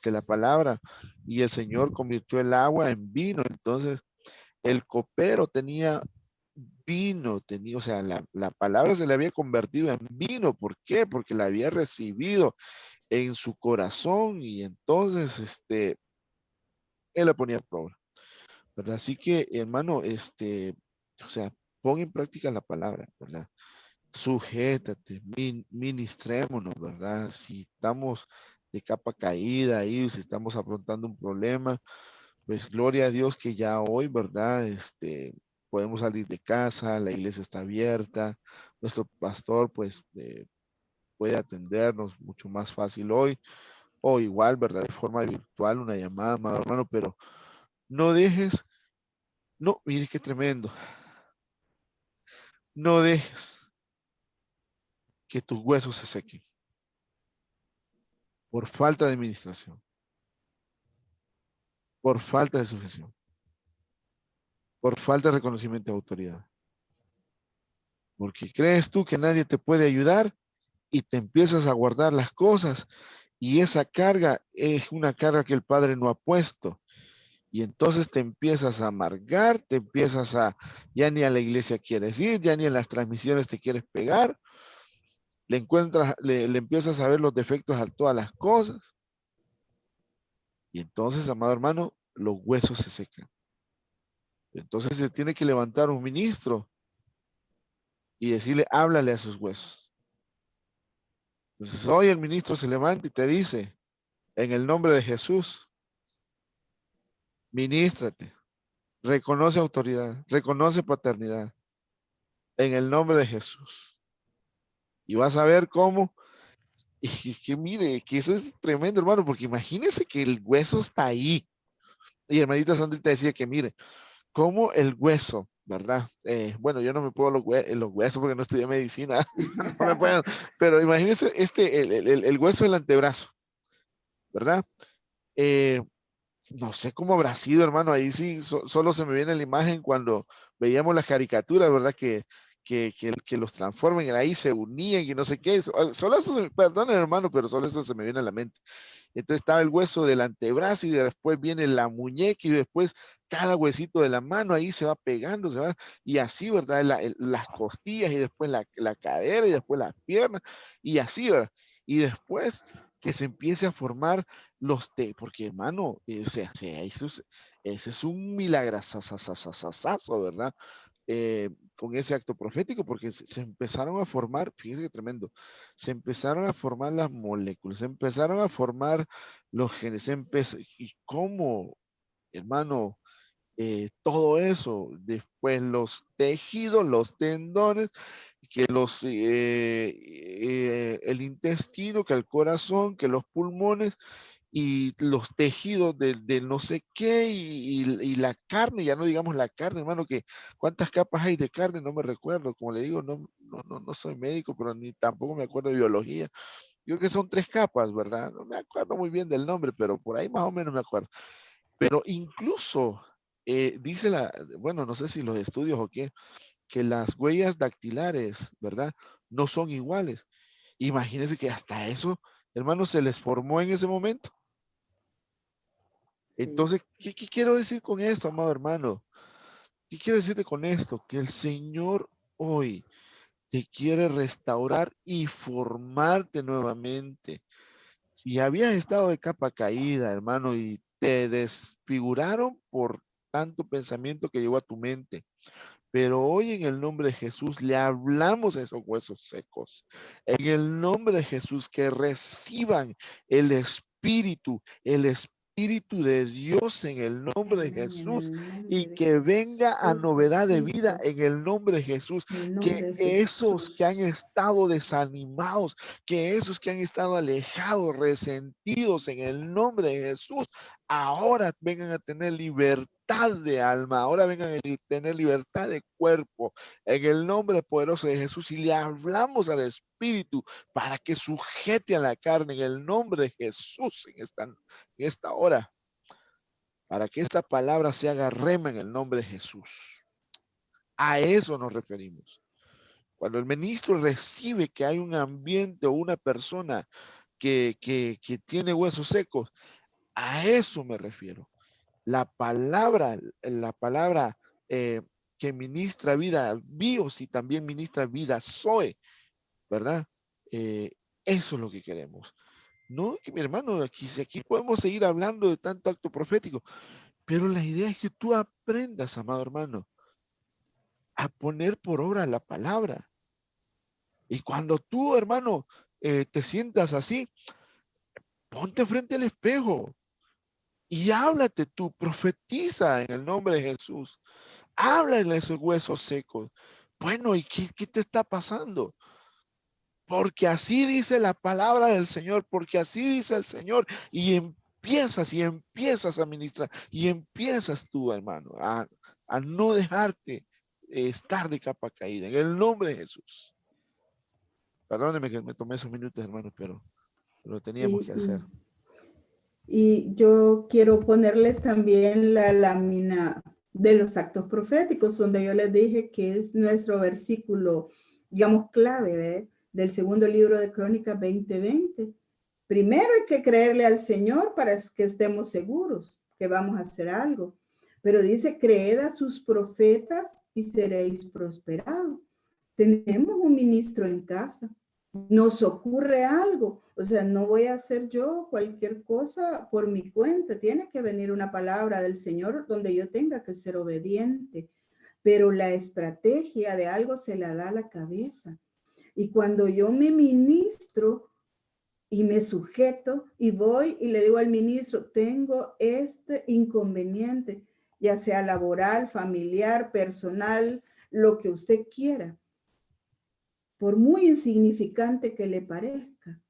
La palabra, y el Señor convirtió el agua en vino. Entonces, el copero tenía vino, tenía, o sea, la palabra se le había convertido en vino. ¿Por qué? Porque la había recibido en su corazón y entonces, él la ponía a prueba, ¿verdad? Así que, hermano, o sea, pon en práctica la palabra, ¿verdad? Sujétate, ministrémonos, ¿verdad? Si estamos de capa caída ahí, si estamos afrontando un problema, pues gloria a Dios que ya hoy, ¿verdad? Podemos salir de casa, la iglesia está abierta, nuestro pastor, pues, puede atendernos mucho más fácil hoy, o igual, ¿verdad? De forma virtual, una llamada, amado hermano, pero no dejes, no, mire qué tremendo, no dejes que tus huesos se sequen por falta de administración, por falta de sujeción, por falta de reconocimiento de autoridad. Porque crees tú que nadie te puede ayudar y te empiezas a guardar las cosas y esa carga es una carga que el Padre no ha puesto. Y entonces te empiezas a amargar, ya ni a la iglesia quieres ir, ya ni en las transmisiones te quieres pegar, le empiezas a ver los defectos a todas las cosas. Y entonces, amado hermano, los huesos se secan. Entonces se tiene que levantar un ministro y decirle, háblale a sus huesos. Entonces hoy el ministro se levanta y te dice, en el nombre de Jesús, ministrate, reconoce autoridad, reconoce paternidad, en el nombre de Jesús. Y vas a ver cómo, y que mire, que eso es tremendo, hermano, porque imagínese que el hueso está ahí. Y hermanita Sandra te decía que mire, cómo el hueso, ¿verdad? Bueno, yo no me puedo los huesos porque no estudié medicina, no me puedo, pero imagínese el hueso del antebrazo, ¿verdad? Eh, no sé cómo habrá sido, hermano, ahí sí, solo se me viene la imagen cuando veíamos las caricaturas, ¿verdad? Que los transforman, ahí se unían y no sé qué, solo eso, perdón, hermano, pero solo eso se me viene a la mente. Entonces estaba el hueso del antebrazo y después viene la muñeca y después cada huesito de la mano ahí se va pegando, y así, ¿verdad? Las costillas y después la cadera y después las piernas y así, ¿verdad? Y después que se empiece a formar porque hermano, o sea, ese es un milagrosazo, ¿verdad? Con ese acto profético, porque se empezaron a formar, fíjense qué tremendo, se empezaron a formar las moléculas, se empezaron a formar los genes, y cómo, hermano, todo eso. Después los tejidos, los tendones, que el intestino, que el corazón, que los pulmones y los tejidos de no sé qué y la carne, ya no digamos la carne, hermano, que cuántas capas hay de carne, no me recuerdo, como le digo, no soy médico, pero ni tampoco me acuerdo de biología. Yo creo que son 3 capas, ¿verdad? No me acuerdo muy bien del nombre, pero por ahí más o menos me acuerdo. Pero incluso dice bueno, no sé si los estudios o qué, que las huellas dactilares, ¿verdad? No son iguales. Imagínense que hasta eso, hermano, se les formó en ese momento. Sí. Entonces, ¿qué quiero decir con esto, amado hermano? ¿Qué quiero decirte con esto? Que el Señor hoy te quiere restaurar y formarte nuevamente. Si habías estado de capa caída, hermano, y te desfiguraron por tanto pensamiento que llegó a tu mente, pero hoy en el nombre de Jesús le hablamos a esos huesos secos. En el nombre de Jesús que reciban el Espíritu de Dios en el nombre de Amén. En Jesús el nombre y de que venga a Jesús, novedad de vida repito, en el nombre de Jesús. en el Que nombre de esos que han Jesús. estado desanimados, que esos que han estado alejados, resentidos en el nombre de Jesús, ahora vengan a tener libertad de alma, ahora vengan a tener libertad de cuerpo, en el nombre poderoso de Jesús, y le hablamos al Espíritu para que sujete a la carne en el nombre de Jesús en esta hora, para que esta palabra se haga rema en el nombre de Jesús. A eso nos referimos. Cuando el ministro recibe que hay un ambiente o una persona que tiene huesos secos, a eso me refiero. La palabra que ministra vida, bios y también ministra vida, zoe, ¿verdad? Eso es lo que queremos. No, que mi hermano, aquí podemos seguir hablando de tanto acto profético, pero la idea es que tú aprendas, amado hermano, a poner por obra la palabra. Y cuando tú, hermano, te sientas así, ponte frente al espejo y háblate tú, profetiza en el nombre de Jesús. Háblale a esos huesos secos. Bueno, ¿y qué te está pasando? Porque así dice la palabra del Señor, porque así dice el Señor. Y empiezas a ministrar, y empiezas tú, hermano, a no dejarte estar de capa caída. En el nombre de Jesús. Perdóneme que me tomé esos minutos, hermano, pero lo teníamos Sí, que hacer. y yo quiero ponerles también la lámina de los actos proféticos, donde yo les dije que es nuestro versículo, digamos, clave, ¿ve? Del segundo libro de Crónicas 20:20. Primero hay que creerle al Señor para que estemos seguros que vamos a hacer algo. Pero dice, creed a sus profetas y seréis prosperados. Tenemos un ministro en casa. Nos ocurre algo. O sea, no voy a hacer yo cualquier cosa por mi cuenta. Tiene que venir una palabra del Señor donde yo tenga que ser obediente. Pero la estrategia de algo se la da a la cabeza. Y cuando yo me ministro y me sujeto y voy y le digo al ministro, tengo este inconveniente, ya sea laboral, familiar, personal, lo que usted quiera, por muy insignificante que le parezca.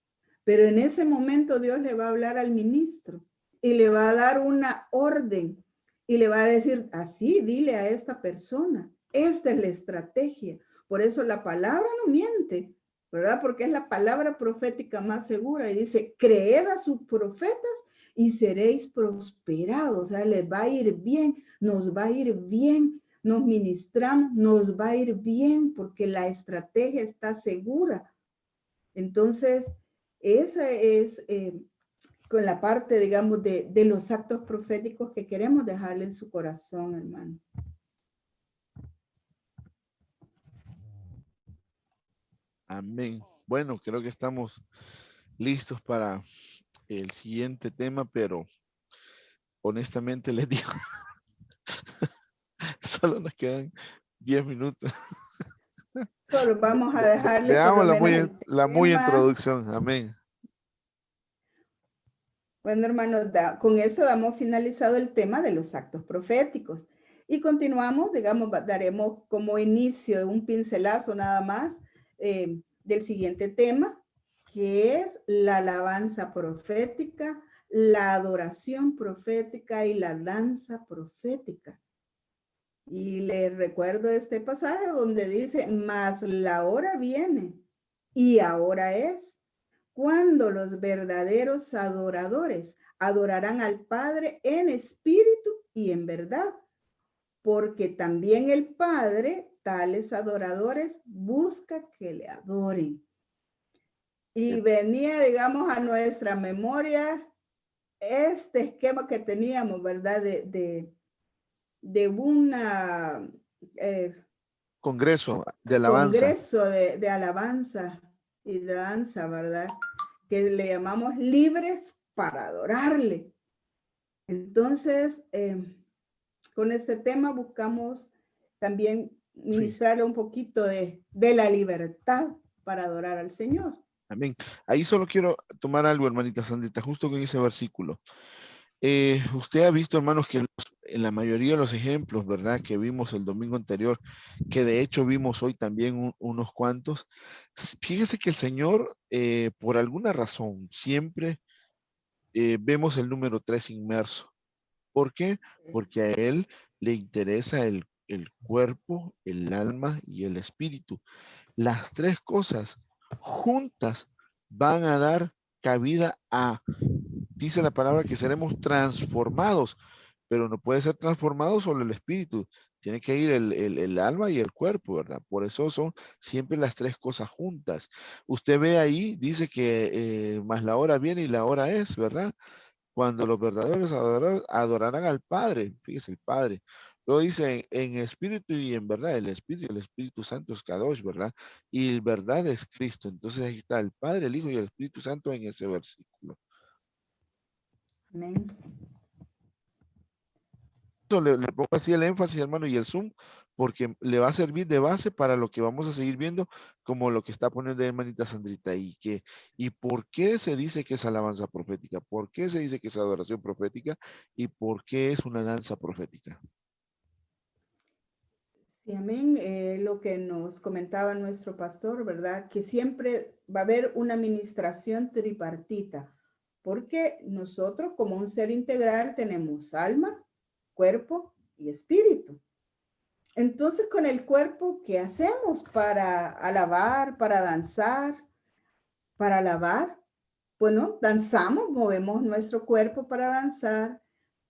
Pero en ese momento Dios le va a hablar al ministro y le va a dar una orden y le va a decir, así, dile a esta persona, esta es la estrategia. Por eso la palabra no miente, ¿verdad? Porque es la palabra profética más segura y dice, creed a sus profetas y seréis prosperados, o sea, les va a ir bien, nos va a ir bien, nos ministramos, nos va a ir bien porque la estrategia está segura. Entonces, esa es con la parte, digamos, de los actos proféticos que queremos dejarle en su corazón, hermano. Amén. Bueno, creo que estamos listos para el siguiente tema, pero honestamente les digo, solo nos quedan 10 minutos. Solo vamos a dejarle por Veamos lo menos el la muy tema. introducción. Amén. Bueno, hermanos, con eso damos finalizado el tema de los actos proféticos. Y continuamos, digamos, daremos como inicio un pincelazo nada más del siguiente tema, que es la alabanza profética, la adoración profética y la danza profética. Y les recuerdo este pasaje donde dice, mas la hora viene y ahora es, cuando los verdaderos adoradores adorarán al Padre en espíritu y en verdad, porque también el Padre, tales adoradores, busca que le adoren. Y venía, digamos, a nuestra memoria este esquema que teníamos, ¿verdad? De una Congreso de alabanza. congreso de alabanza y de danza, ¿verdad? Que le llamamos libres para adorarle. Entonces, con este tema buscamos también ministrarle un poquito de la libertad para adorar al Señor. Amén. Ahí solo quiero tomar algo, hermanita Sandrita, justo con ese versículo. Usted ha visto, hermanos, que en la mayoría de los ejemplos, ¿verdad? Que vimos el domingo anterior, que de hecho vimos hoy también unos cuantos. Fíjese que el Señor, por alguna razón, siempre vemos el número 3 inmerso. ¿Por qué? Porque a Él le interesa el cuerpo, el alma y el espíritu. Las tres cosas juntas van a dar cabida a, dice la palabra, que seremos transformados, pero no puede ser transformado solo el espíritu, tiene que ir el alma y el cuerpo, ¿verdad? Por eso son siempre las tres cosas juntas. Usted ve ahí, dice que más la hora viene y la hora es, ¿verdad? Cuando los verdaderos adorarán al Padre, fíjese, el Padre. Luego dice en espíritu y en verdad, el Espíritu Santo es Kadosh, ¿verdad? Y el verdad es Cristo. Entonces ahí está el Padre, el Hijo y el Espíritu Santo en ese versículo. Amén. Le pongo así el énfasis, hermano, y el zoom, porque le va a servir de base para lo que vamos a seguir viendo, como lo que está poniendo hermanita Sandrita, y por qué se dice que es alabanza profética, por qué se dice que es adoración profética, y por qué es una danza profética. Sí, amén. Lo que nos comentaba nuestro pastor, ¿verdad? Que siempre va a haber una administración tripartita, porque nosotros como un ser integral tenemos alma, cuerpo y espíritu. Entonces, con el cuerpo, ¿qué hacemos para alabar, para danzar, para alabar? Bueno, danzamos, movemos nuestro cuerpo para danzar,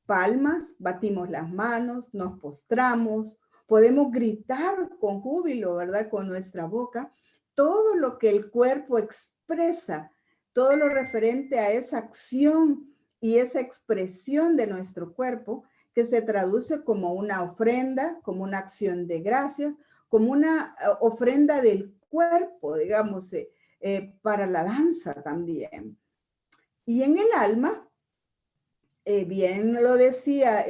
palmas, batimos las manos, nos postramos, podemos gritar con júbilo, ¿verdad? Con nuestra boca. Todo lo que el cuerpo expresa, todo lo referente a esa acción y esa expresión de nuestro cuerpo, que se traduce como una ofrenda, como una acción de gracias, como una ofrenda del cuerpo, digamos, para la danza también. Y en el alma, bien lo decía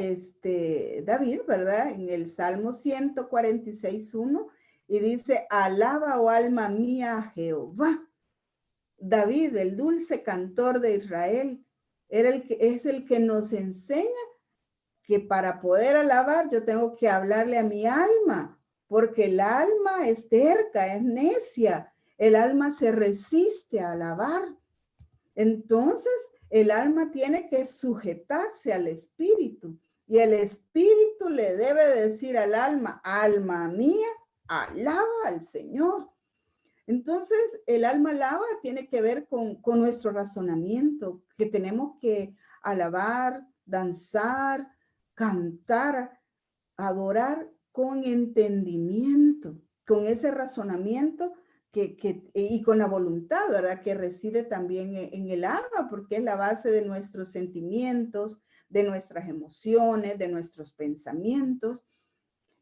David, ¿verdad? En el Salmo 146:1, y dice, alaba, oh alma mía, a Jehová. David, el dulce cantor de Israel, es el que nos enseña que para poder alabar yo tengo que hablarle a mi alma, porque el alma es terca, es necia, el alma se resiste a alabar. Entonces, el alma tiene que sujetarse al espíritu y el espíritu le debe decir al alma, alma mía, alaba al Señor. Entonces, el alma alaba tiene que ver con nuestro razonamiento, que tenemos que alabar, danzar, cantar, adorar con entendimiento, con ese razonamiento y con la voluntad, ¿verdad? Que reside también en el alma, porque es la base de nuestros sentimientos, de nuestras emociones, de nuestros pensamientos.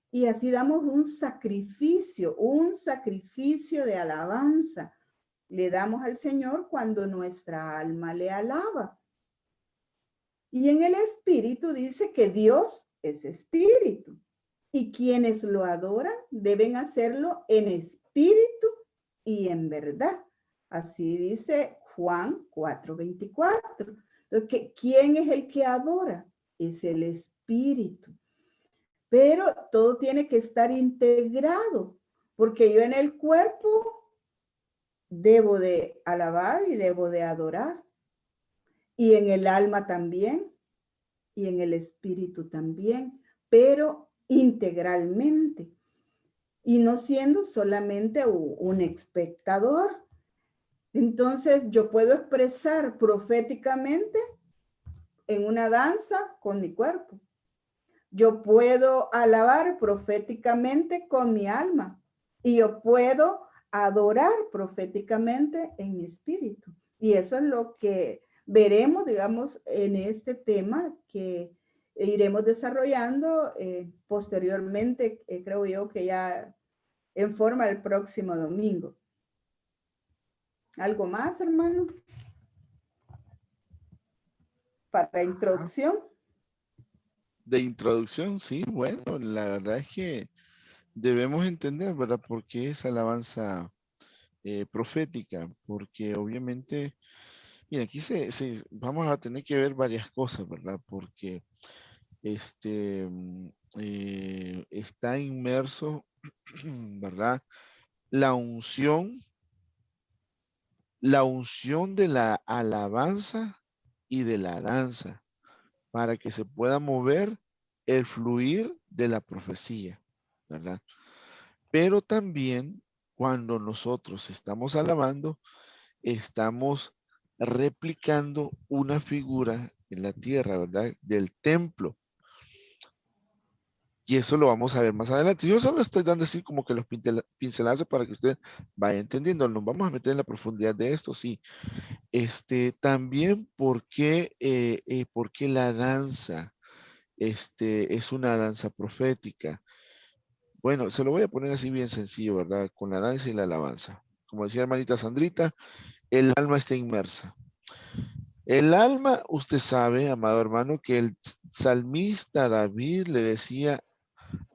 Y así damos un sacrificio de alabanza. Le damos al Señor cuando nuestra alma le alaba. Y en el espíritu dice que Dios es espíritu. Y quienes lo adoran deben hacerlo en espíritu y en verdad. Así dice Juan 4:24. ¿Quién es el que adora? Es el espíritu. pero todo tiene que estar integrado, porque yo en el cuerpo debo de alabar y debo de adorar, y en el alma también, y en el espíritu también, pero integralmente, y no siendo solamente un espectador. Entonces yo puedo expresar proféticamente en una danza con mi cuerpo. Yo puedo alabar proféticamente con mi alma y yo puedo adorar proféticamente en mi espíritu. Y eso es lo que veremos, digamos, en este tema que iremos desarrollando posteriormente, creo yo que ya en forma el próximo domingo. ¿Algo más, hermano? Para introducción. De introducción, sí, bueno, la verdad es que debemos entender, ¿verdad? Por qué es alabanza profética, porque obviamente, mira, aquí vamos a tener que ver varias cosas, ¿verdad? Porque está inmerso, ¿verdad? La unción, la unción de la alabanza y de la danza, para que se pueda mover el fluir de la profecía, ¿verdad? Pero también cuando nosotros estamos alabando, estamos replicando una figura en la tierra, ¿verdad? Del templo. Y eso lo vamos a ver más adelante. Yo solo estoy dando así como que los pincelazos para que usted vaya entendiendo. Nos vamos a meter en la profundidad de esto, sí. También por qué la danza es una danza profética. Bueno, se lo voy a poner así bien sencillo, ¿verdad? Con la danza y la alabanza. Como decía hermanita Sandrita, el alma está inmersa. El alma, usted sabe, amado hermano, que el salmista David le decía,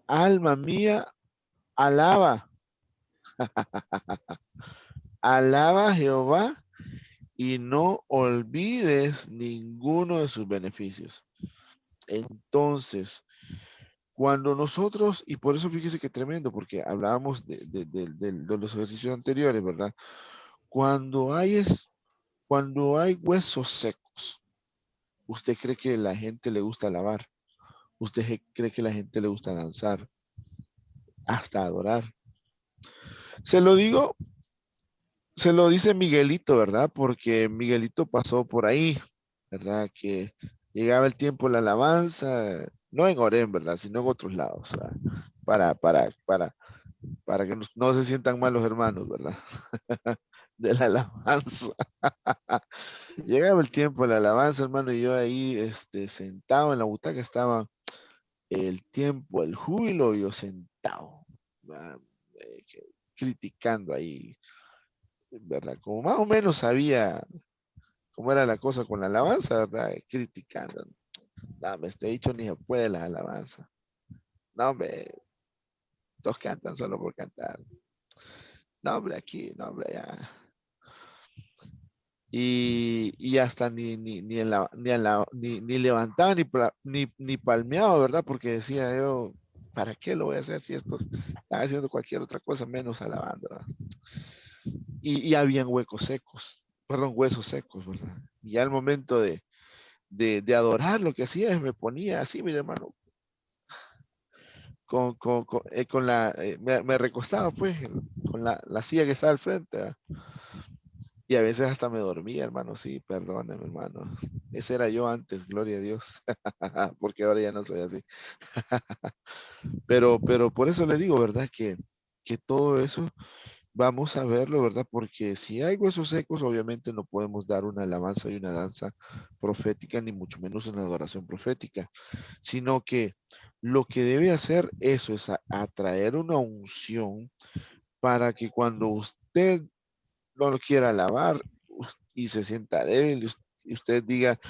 alma mía, alaba, alaba a Jehová y no olvides ninguno de sus beneficios. Entonces, cuando nosotros, y por eso fíjese que tremendo, porque hablábamos de los ejercicios anteriores, ¿verdad? Cuando cuando hay huesos secos, ¿usted cree que la gente le gusta alabar? ¿Usted cree que la gente le gusta danzar? Hasta adorar. Se lo digo, se lo dice Miguelito, ¿verdad? Porque Miguelito pasó por ahí, ¿verdad? Que llegaba el tiempo de la alabanza, no en Orem, ¿verdad? Sino en otros lados, ¿verdad? Para que no se sientan mal los hermanos, ¿verdad? De la alabanza. Llegaba el tiempo de la alabanza, hermano, y yo ahí, sentado en la butaca, estaba el tiempo, el júbilo, yo sentado, ¿verdad? Criticando ahí, ¿verdad? Como más o menos sabía cómo era la cosa con la alabanza, ¿verdad? Criticando. No, me este dicho ni se puede la alabanza. No, hombre, todos cantan solo por cantar. No, hombre, aquí, no, hombre, ya. Y hasta ni levantaba ni palmeaba, ¿verdad? Porque decía yo, ¿para qué lo voy a hacer si estos están haciendo cualquier otra cosa menos alabando? ¿Verdad? Y habían huecos secos, perdón, huesos secos, ¿verdad? Y ya al momento de adorar lo que hacía, me ponía así, mi hermano, me recostaba pues con la silla que estaba al frente, ¿verdad? Y a veces hasta me dormía, hermano, sí, perdóneme, hermano. Ese era yo antes, gloria a Dios, porque ahora ya no soy así. Pero por eso le digo, ¿verdad? Que todo eso vamos a verlo, ¿verdad? Porque si hay huesos secos, obviamente no podemos dar una alabanza y una danza profética, ni mucho menos una adoración profética, sino que lo que debe hacer eso es atraer una unción para que cuando usted no lo quiera alabar y se sienta débil y usted diga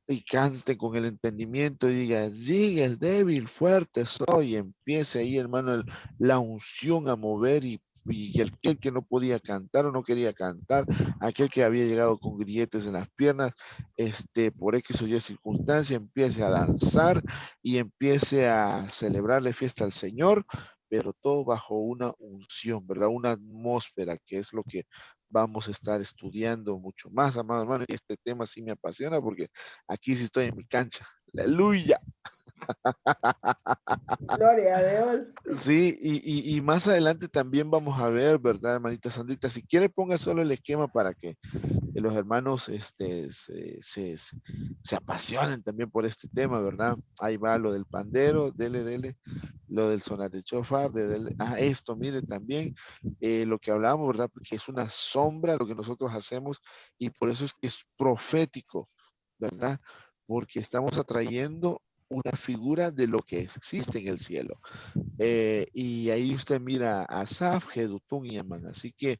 y cante con el entendimiento y diga el débil, fuerte soy, y empiece ahí, hermano, la unción a mover y y aquel que no podía cantar o no quería cantar, aquel que había llegado con grilletes en las piernas, por X o Y circunstancia, empiece a danzar y empiece a celebrarle fiesta al Señor, pero todo bajo una unción, ¿verdad? Una atmósfera, que es lo que vamos a estar estudiando mucho más, amado hermano, y este tema sí me apasiona porque aquí sí estoy en mi cancha. Aleluya. Gloria a Dios. Sí, y más adelante también vamos a ver, ¿verdad, hermanita Sandrita? Si quiere, ponga solo el esquema para que los hermanos se apasionen también por este tema, ¿verdad? Ahí va lo del pandero, dele, lo del sonar de chofar, esto, mire también lo que hablamos, ¿verdad? Porque es una sombra lo que nosotros hacemos y por eso es que es profético, ¿verdad? Porque estamos atrayendo una figura de lo que existe en el cielo. Y ahí usted mira a Asaf, Jedutún y Emán. Así que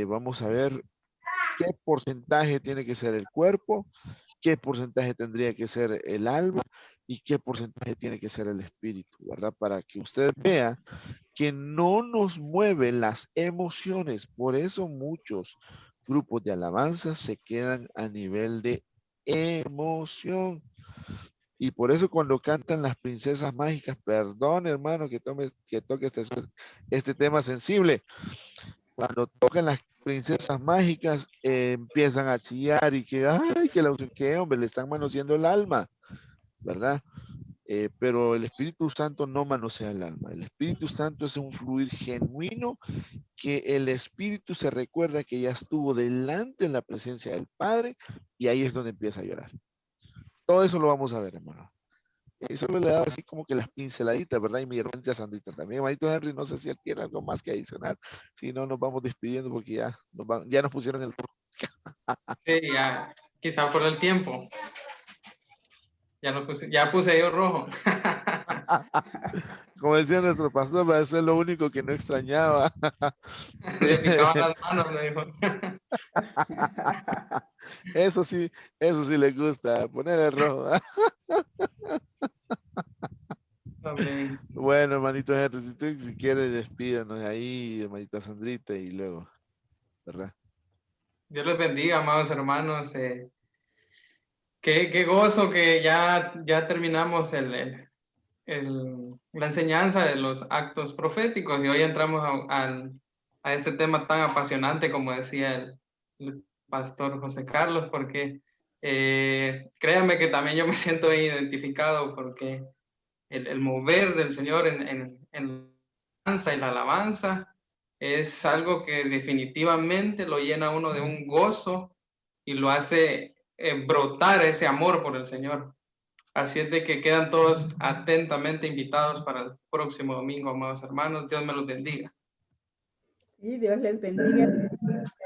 vamos a ver qué porcentaje tiene que ser el cuerpo, qué porcentaje tendría que ser el alma y qué porcentaje tiene que ser el espíritu, ¿verdad? Para que usted vea que no nos mueven las emociones. Por eso muchos grupos de alabanza se quedan a nivel de emoción. Y por eso cuando cantan las princesas mágicas, perdón hermano que toque este tema sensible, cuando tocan las princesas mágicas empiezan a chillar y que, ay, que hombre, le están manoseando el alma, ¿verdad? Pero el Espíritu Santo no manosea el alma. El Espíritu Santo es un fluir genuino que el Espíritu se recuerda que ya estuvo delante en la presencia del Padre y ahí es donde empieza a llorar. Todo eso lo vamos a ver, hermano. Y solo le daba así como que las pinceladitas, ¿verdad? Y mi hermanita Sandrita también. Hermanito Henry, no sé si él tiene algo más que adicionar. Si no, nos vamos despidiendo porque ya nos pusieron el... Sí, ya, quizá por el tiempo. Ya puse yo rojo. Como decía nuestro pastor, eso es lo único que no extrañaba. Le picaban las manos, me dijo. Eso sí le gusta, poner el rojo. Amén. Bueno, hermanito Henry, si quiere, despídanos de ahí, hermanita Sandrita, y luego, ¿verdad? Dios les bendiga, amados hermanos. Qué gozo que ya terminamos la enseñanza de los actos proféticos y hoy entramos a este tema tan apasionante como decía el pastor José Carlos, porque créanme que también yo me siento identificado porque el mover del Señor en la danza y la alabanza es algo que definitivamente lo llena a uno de un gozo y lo hace brotar ese amor por el Señor. Así es de que quedan todos atentamente invitados para el próximo domingo, amados hermanos. Dios me los bendiga. Y Dios les bendiga.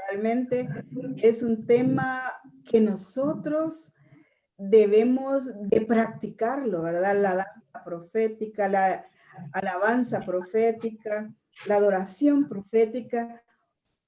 Realmente es un tema que nosotros debemos de practicarlo, ¿verdad? La danza profética, la alabanza profética, la adoración profética,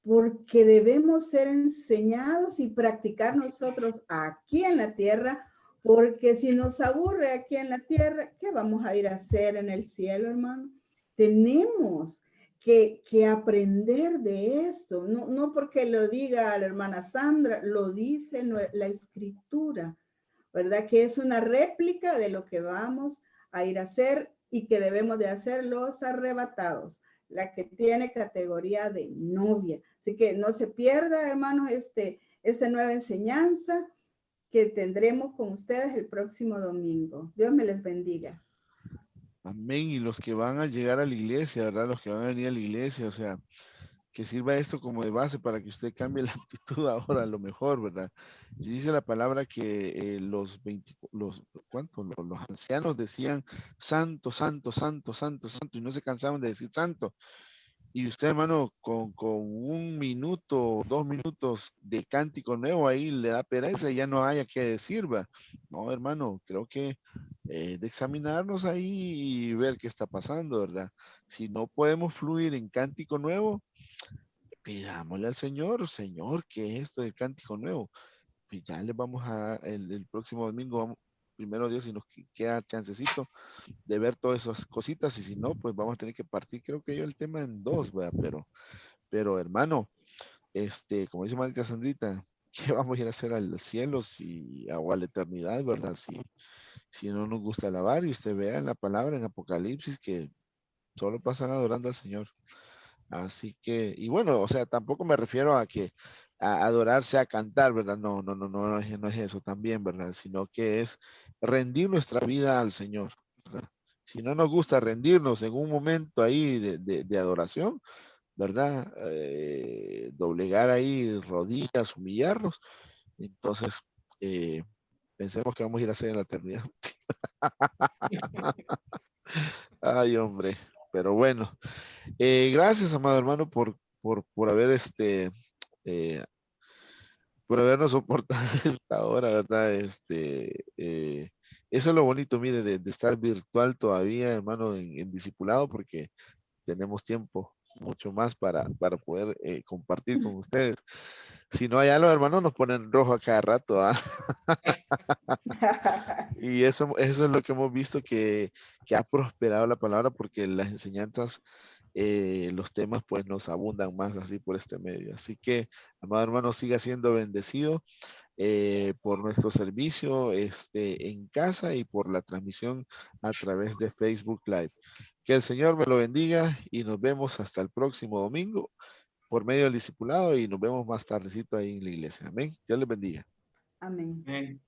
porque debemos ser enseñados y practicar nosotros aquí en la tierra, porque si nos aburre aquí en la tierra, ¿qué vamos a ir a hacer en el cielo, hermano? Tenemos que aprender de esto, no porque lo diga la hermana Sandra, lo dice la escritura, ¿verdad? Que es una réplica de lo que vamos a ir a hacer y que debemos de hacer los arrebatados, la que tiene categoría de novia. Así que no se pierda, hermanos, esta nueva enseñanza que tendremos con ustedes el próximo domingo. Dios me les bendiga. Amén. Y los que van a llegar a la iglesia, ¿verdad? Los que van a venir a la iglesia, o sea, que sirva esto como de base para que usted cambie la actitud ahora a lo mejor, ¿verdad? Y dice la palabra que ¿cuántos? Los ancianos decían santo, santo, santo, santo, santo, y no se cansaban de decir santo. Y usted, hermano, con 1 minuto, 2 minutos de cántico nuevo ahí le da pereza y ya no haya que decir, ¿va? No, hermano, creo que de examinarnos ahí y ver qué está pasando, ¿verdad? Si no podemos fluir en cántico nuevo, pidámosle al Señor, Señor, ¿qué es esto del cántico nuevo? Pues ya le vamos el próximo domingo primero Dios, si nos queda chancecito de ver todas esas cositas, y si no, pues vamos a tener que partir, creo que yo el tema en dos, ¿verdad? Pero hermano, como dice Marita Sandrita, ¿qué vamos a ir a hacer al cielo o a la eternidad, verdad? Si no nos gusta alabar, y usted vea en la palabra en Apocalipsis que solo pasan adorando al Señor. Así que, y bueno, o sea, tampoco me refiero a que a adorarse a cantar, ¿verdad? No, no, no, no, no es eso también, ¿verdad? Sino que es rendir nuestra vida al Señor, ¿verdad? Si no nos gusta rendirnos en un momento ahí de adoración, ¿verdad? Doblegar ahí rodillas, humillarnos, entonces pensemos que vamos a ir a hacer en la eternidad. Ay, hombre, pero bueno. Gracias, amado hermano, por haber eh, por habernos soportado esta hora, ¿verdad? Eso es lo bonito, mire, de estar virtual todavía, hermano, en discipulado, porque tenemos tiempo mucho más para poder compartir con ustedes. Si no, allá los hermanos nos ponen rojo a cada rato, ¿ah? Y eso es lo que hemos visto que ha prosperado la palabra, porque las enseñanzas, los temas, pues nos abundan más así por este medio. Así que, amado hermano, siga siendo bendecido por nuestro servicio en casa y por la transmisión a través de Facebook Live. Que el Señor me lo bendiga y nos vemos hasta el próximo domingo por medio del discipulado, y nos vemos más tardecito ahí en la iglesia. Amén. Dios les bendiga. Amén. Amén.